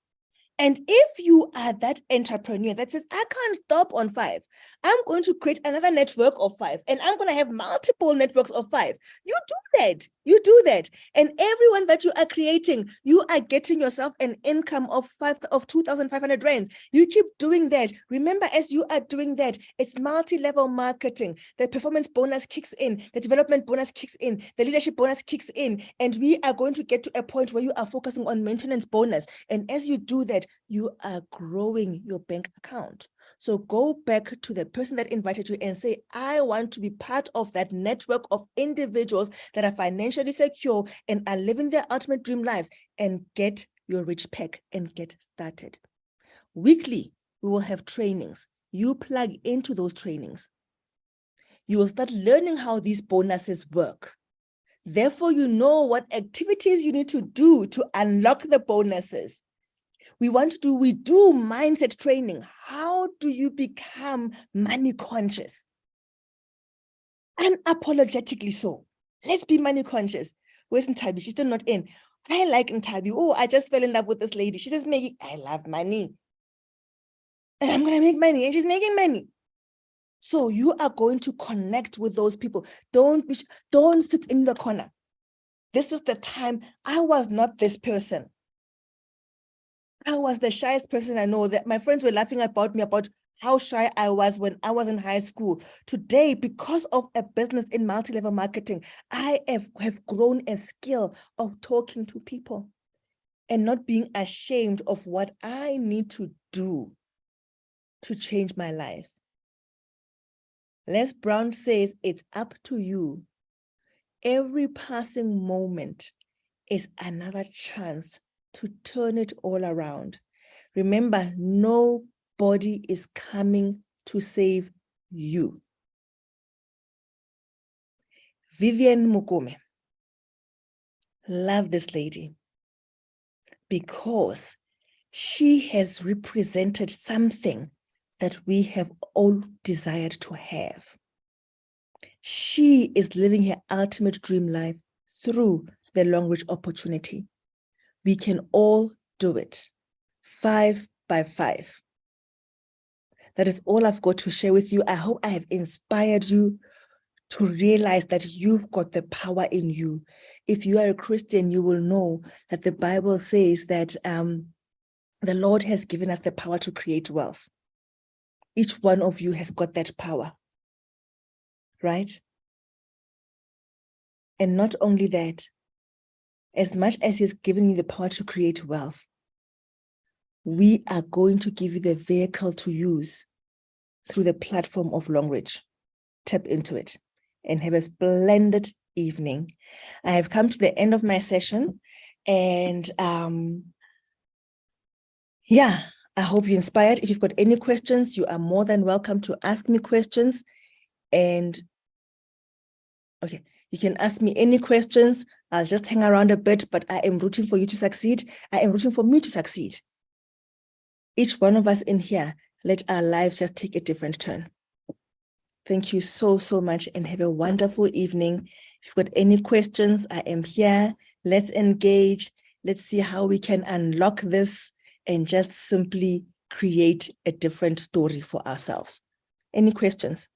And if you are that entrepreneur that says, I can't stop on 5, I'm going to create another network of 5, and I'm going to have multiple networks of 5. You do that. You do that. And everyone that you are creating, you are getting yourself an income of 2,500 rands. You keep doing that. Remember, as you are doing that, it's multi-level marketing. The performance bonus kicks in, the development bonus kicks in, the leadership bonus kicks in, and we are going to get to a point where you are focusing on maintenance bonus. And as you do that, you are growing your bank account. So go back to the person that invited you and say, I want to be part of that network of individuals that are financially secure and are living their ultimate dream lives, and get your rich pack and get started. Weekly, we will have trainings. You plug into those trainings. You will start learning how these bonuses work. Therefore, you know what activities you need to do to unlock the bonuses. We do mindset training. How do you become money conscious? Unapologetically so. Let's be money conscious. Where's Ntabi? She's still not in. I like Ntabi. Oh, I just fell in love with this lady. She says, Maggie, I love money. And I'm going to make money. And she's making money. So you are going to connect with those people. Don't sit in the corner. This is the time. I was not this person. I was the shyest person I know. That my friends were laughing about me about how shy I was when I was in high school. Today, because of a business in multi-level marketing, I have grown a skill of talking to people and not being ashamed of what I need to do to change my life. Les Brown says, it's up to you. Every passing moment is another chance to turn it all around. Remember, nobody is coming to save you. Vivian Mukome. Love this lady because she has represented something that we have all desired to have. She is living her ultimate dream life through the Longreach opportunity. We can all do it. 5 by 5. That is all I've got to share with you. I hope I have inspired you. to realize that you've got the power in you. If you are a Christian, you will know that the Bible says that the Lord has given us the power to create wealth. Each one of you has got that power, right? And not only that, as much as He's given you the power to create wealth, we are going to give you the vehicle to use through the platform of Longreach. Tap into it and have a splendid evening. I have come to the end of my session, and yeah, I hope you're inspired. If you've got any questions, you are more than welcome to ask me questions. And okay, you can ask me any questions. I'll just hang around a bit, but I am rooting for you to succeed. I am rooting for me to succeed. Each one of us in here, let our lives just take a different turn. Thank you so, so much, and have a wonderful evening. If you've got any questions, I am here. Let's engage. Let's see how we can unlock this and just simply create a different story for ourselves. Any questions?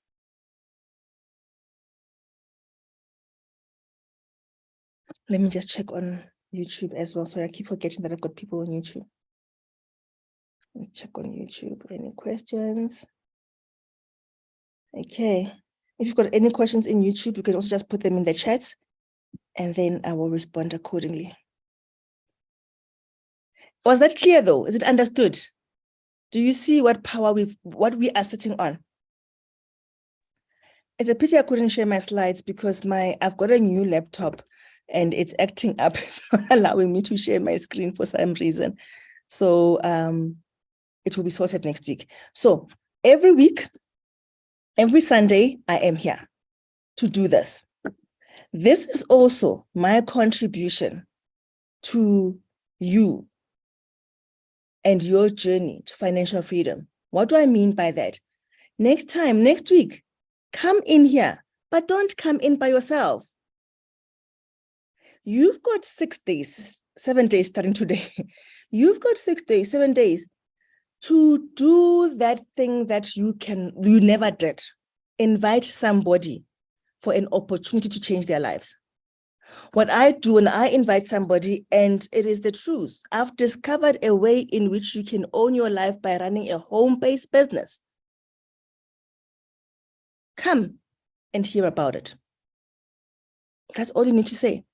Let me just check on YouTube as well. Sorry, I keep forgetting that I've got people on YouTube. Let's check on YouTube. Any questions? Okay. If you've got any questions in YouTube, you can also just put them in the chats, and then I will respond accordingly. Was that clear though? Is it understood? Do you see what power what we are sitting on? It's a pity I couldn't share my slides because I've got a new laptop and it's acting up. It's not allowing me to share my screen for some reason. So it will be sorted next week. So every week, every Sunday, I am here to do this. This is also my contribution to you and your journey to financial freedom. What do I mean by that? Next week, come in here, but don't come in by yourself. You've got 6 days, 7 days starting today. You've got 6 days, 7 days to do that thing that you never did. Invite somebody for an opportunity to change their lives. What I do when I invite somebody, and it is the truth, I've discovered a way in which you can own your life by running a home-based business. Come and hear about it. That's all you need to say.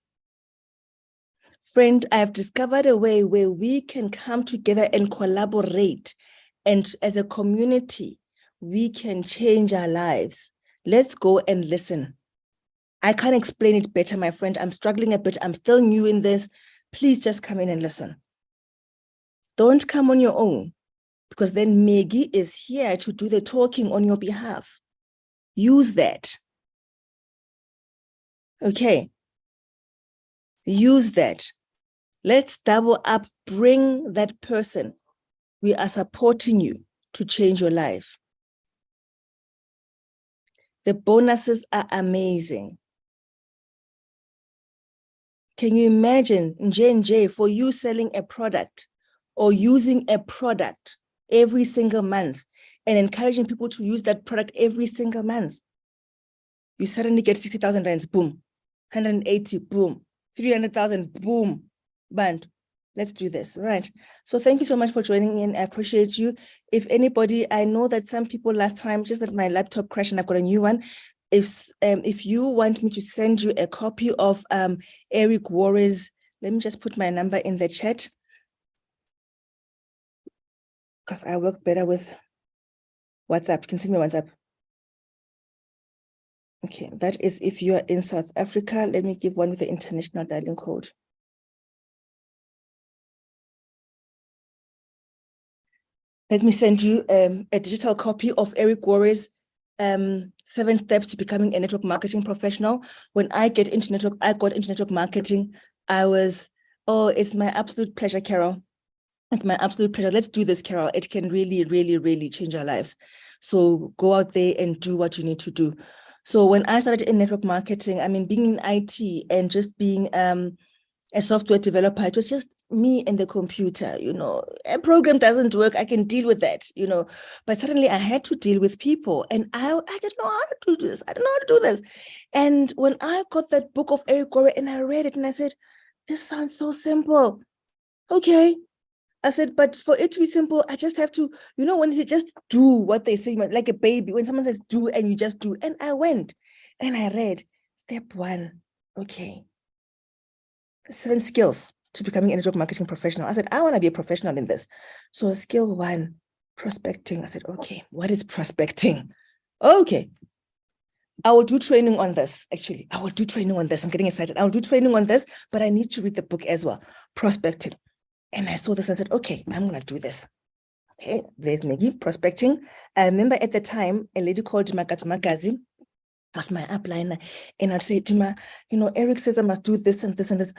Friend, I have discovered a way where we can come together and collaborate. And as a community, we can change our lives. Let's go and listen. I can't explain it better, my friend. I'm struggling a bit. I'm still new in this. Please just come in and listen. Don't come on your own, because then Maggie is here to do the talking on your behalf. Use that. Okay. Use that. Let's double up. Bring that person. We are supporting you to change your life. The bonuses are amazing. Can you imagine J&J for you selling a product or using a product every single month and encouraging people to use that product every single month? You suddenly get 60,000 rands, boom, 180, boom, 300,000, boom, band. Let's do this, right? So thank you so much for joining in. I appreciate you. If anybody, I know that some people last time, just that my laptop crashed and I've got a new one. If you want me to send you a copy of Eric Worre's, let me just put my number in the chat, because I work better with WhatsApp. You can send me WhatsApp. Okay, that is if you are in South Africa. Let me give one with the international dialing code. Let me send you a digital copy of Eric Worre's 7 Steps to Becoming a Network Marketing Professional. When I got into network marketing, it's my absolute pleasure, Carol. It's my absolute pleasure. Let's do this, Carol. It can really, really, really change our lives. So go out there and do what you need to do. So when I started in network marketing, I mean, being in IT and just being a software developer, it was just me and the computer, a program doesn't work. I can deal with that, but suddenly I had to deal with people, and I didn't know how to do this. I don't know how to do this. And when I got that book of Eric Gorey and I read it and I said, this sounds so simple. Okay. I said, but for it to be simple, I just have to, when they say just do what they say, like a baby, when someone says do and you just do. And I went and I read step 1. Okay. 7 skills to becoming a network marketing professional. I said, I want to be a professional in this. So skill 1, prospecting. I said, okay, what is prospecting? Okay. I will do training on this. Actually, I will do training on this. I'm getting excited. I will do training on this, but I need to read the book as well. Prospecting. And I saw this and said, okay, I'm going to do this. Okay, there's Maggie, prospecting. I remember at the time, a lady called Makatu Magazi was my upliner. And I'd say, Dima, Eric says I must do this and this and this.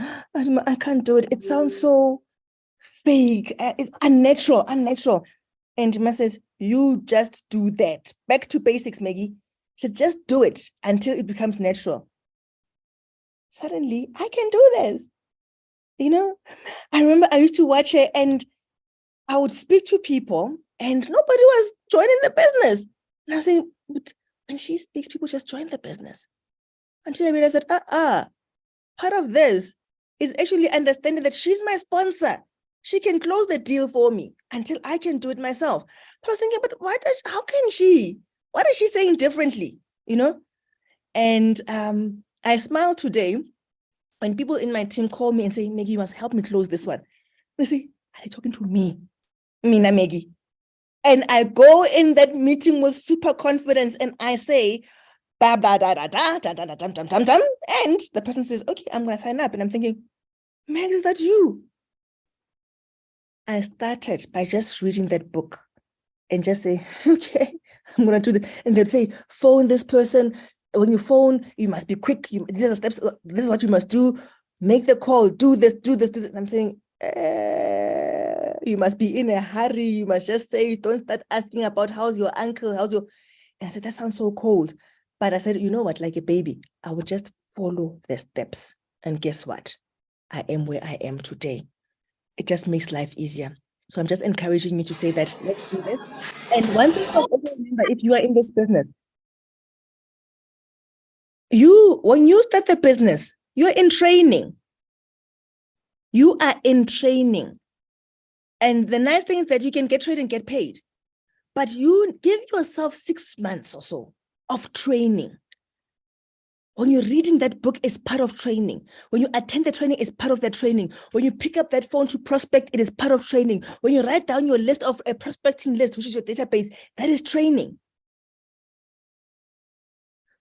I can't do it. It sounds so fake. It's unnatural. And Dima says, you just do that. Back to basics, Maggie. She said, just do it until it becomes natural. Suddenly, I can do this. I remember I used to watch it and I would speak to people and nobody was joining the business. And I was saying, but when she speaks, people just join the business. Until I realized that, part of this is actually understanding that she's my sponsor. She can close the deal for me until I can do it myself. But I was thinking, but how can she? What is she saying differently? And I smile today when people in my team call me and say, Maggie, you must help me close this one. They say, are they talking to me? Mina Maggie. And I go in that meeting with super confidence and I say, ba ba da da da da da da dum dum dum dum. And the person says, okay, I'm gonna sign up. And I'm thinking, Meg, is that you? I started by just reading that book and just say, okay, I'm gonna do this. And they'd say, phone this person. When you phone, you must be quick. These are steps. This is what you must do. Make the call. Do this. And I'm saying, you must be in a hurry. You must just say, don't start asking about how's your uncle, And I said, that sounds so cold. But I said, you know what, like a baby, I would just follow the steps. And guess what? I am where I am today. It just makes life easier. So I'm just encouraging you to say that, let's do this. And one thing I also remember, if you are in this business, when you start the business, you're in training. You are in training. And the nice thing is that you can get trained and get paid. But you give yourself 6 months or so of training. When you're reading that book, it's part of training. When you attend the training, it's part of the training. When you pick up that phone to prospect, it is part of training. When you write down your list of a prospecting list, which is your database, that is training.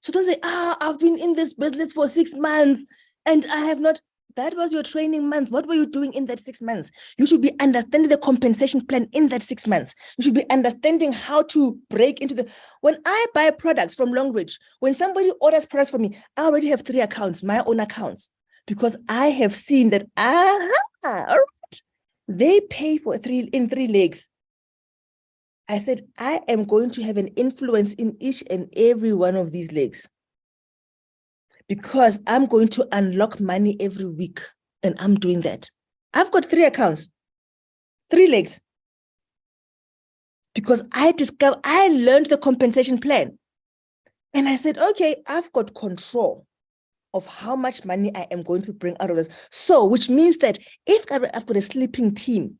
So don't say, I've been in this business for 6 months and I have not. That was your training month. What were you doing in that 6 months? You should be understanding the compensation plan in that 6 months. You should be understanding how to break into when I buy products from Longridge, when somebody orders products from me, I already have 3 accounts, my own accounts, because I have seen that, all right, they pay for 3 legs. I said, I am going to have an influence in each and every one of these legs because I'm going to unlock money every week. And I'm doing that. I've got 3 accounts, 3 legs. Because I learned the compensation plan. And I said, okay, I've got control of how much money I am going to bring out of this. So, which means that if I've got a sleeping team,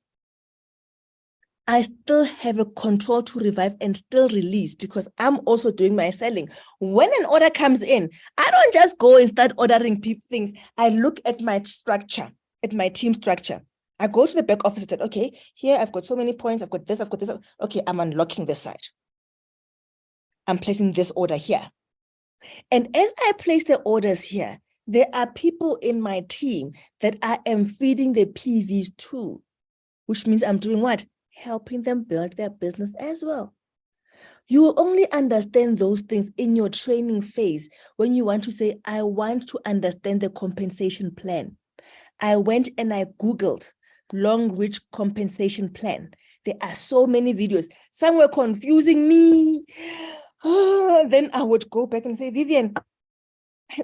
I still have a control to revive and still release because I'm also doing my selling. When an order comes in, I don't just go and start ordering things. I look at my structure, at my team structure. I go to the back office and say, okay, here I've got so many points. I've got this. Okay, I'm unlocking this side. I'm placing this order here. And as I place the orders here, there are people in my team that I am feeding the PVs to, which means I'm doing what? Helping them build their business as well. You will only understand those things in your training phase when you want to say, I want to understand the compensation plan. I went and I Googled Longridge compensation plan. There are so many videos. Some were confusing me. Then I would go back and say, Vivian,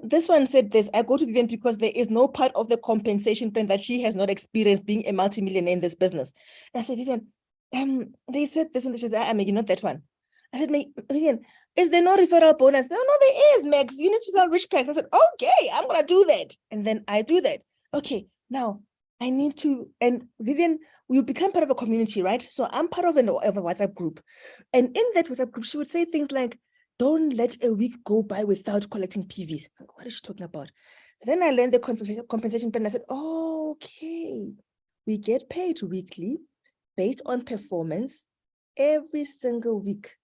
This one said this, I go to Vivian because there is no part of the compensation plan that she has not experienced being a multimillionaire in this business. And I said, Vivian, they said this and they said, Maggie, not that one. I said, Vivian, is there no referral bonus? No, there is, Max. You need to sell rich packs. I said, okay, I'm going to do that. And then I do that. Okay, now I need to, and Vivian, you become part of a community, right? So I'm part of a WhatsApp group. And in that WhatsApp group, she would say things like, don't let a week go by without collecting PVs. What is she talking about? Then I learned the compensation plan. I said, oh, okay, we get paid weekly based on performance every single week.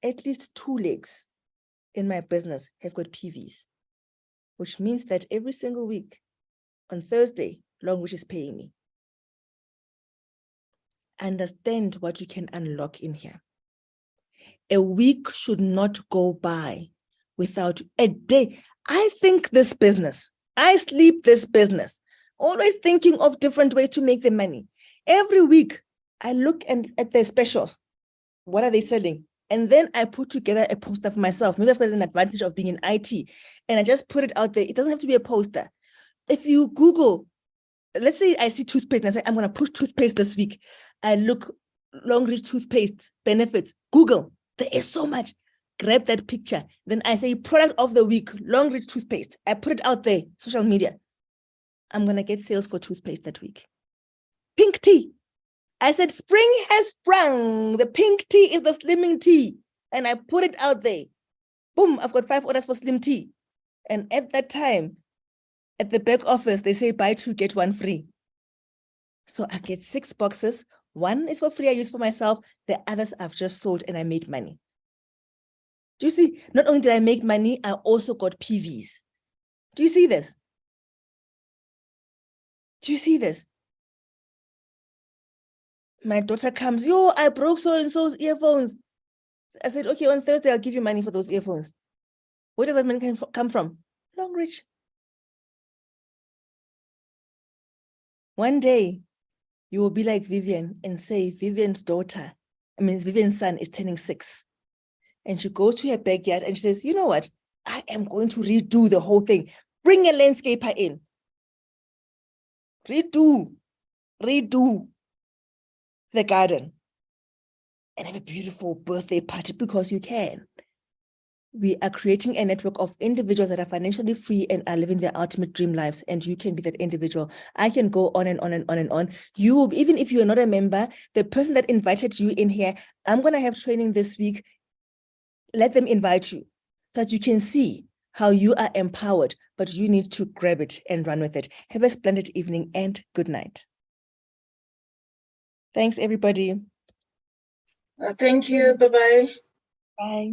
At least 2 legs in my business have got PVs, which means that every single week on Thursday, Longreach is paying me. Understand what you can unlock in here. A week should not go by without a day. I think this business, I sleep this business, always thinking of different ways to make the money. Every week, I look at their specials. What are they selling? And then I put together a poster for myself. Maybe I've got an advantage of being in IT. And I just put it out there. It doesn't have to be a poster. If you Google, let's say I see toothpaste and I say, I'm going to push toothpaste this week. I look Longreach toothpaste benefits. Google. There is so much. Grab that picture. Then I say product of the week, Longreach toothpaste. I put it out there, social media. I'm going to get sales for toothpaste that week. Pink tea. I said, spring has sprung. The pink tea is the slimming tea. And I put it out there. Boom, I've got 5 orders for slim tea. And at that time, at the back office, they say buy 2, get 1 free. So I get 6 boxes. 1 is for free, I use for myself. The others I've just sold and I made money. Do you see? Not only did I make money, I also got PVs. Do you see this? Do you see this? My daughter comes, yo, I broke so-and-so's earphones. I said, okay, on Thursday, I'll give you money for those earphones. Where does that money come from? Longreach. One day, you will be like Vivian and say, Vivian's son is turning 6. And she goes to her backyard and she says, you know what? I am going to redo the whole thing. Bring a landscaper in. Redo the garden and have a beautiful birthday party because you can. We are creating a network of individuals that are financially free and are living their ultimate dream lives, and you can be that individual. I can go on and on and on and on. You will, even if you are not a member, the person that invited you in here, I'm going to have training this week. Let them invite you so that you can see how you are empowered, but you need to grab it and run with it. Have a splendid evening and good night. Thanks, everybody. Thank you. Bye-bye. Bye.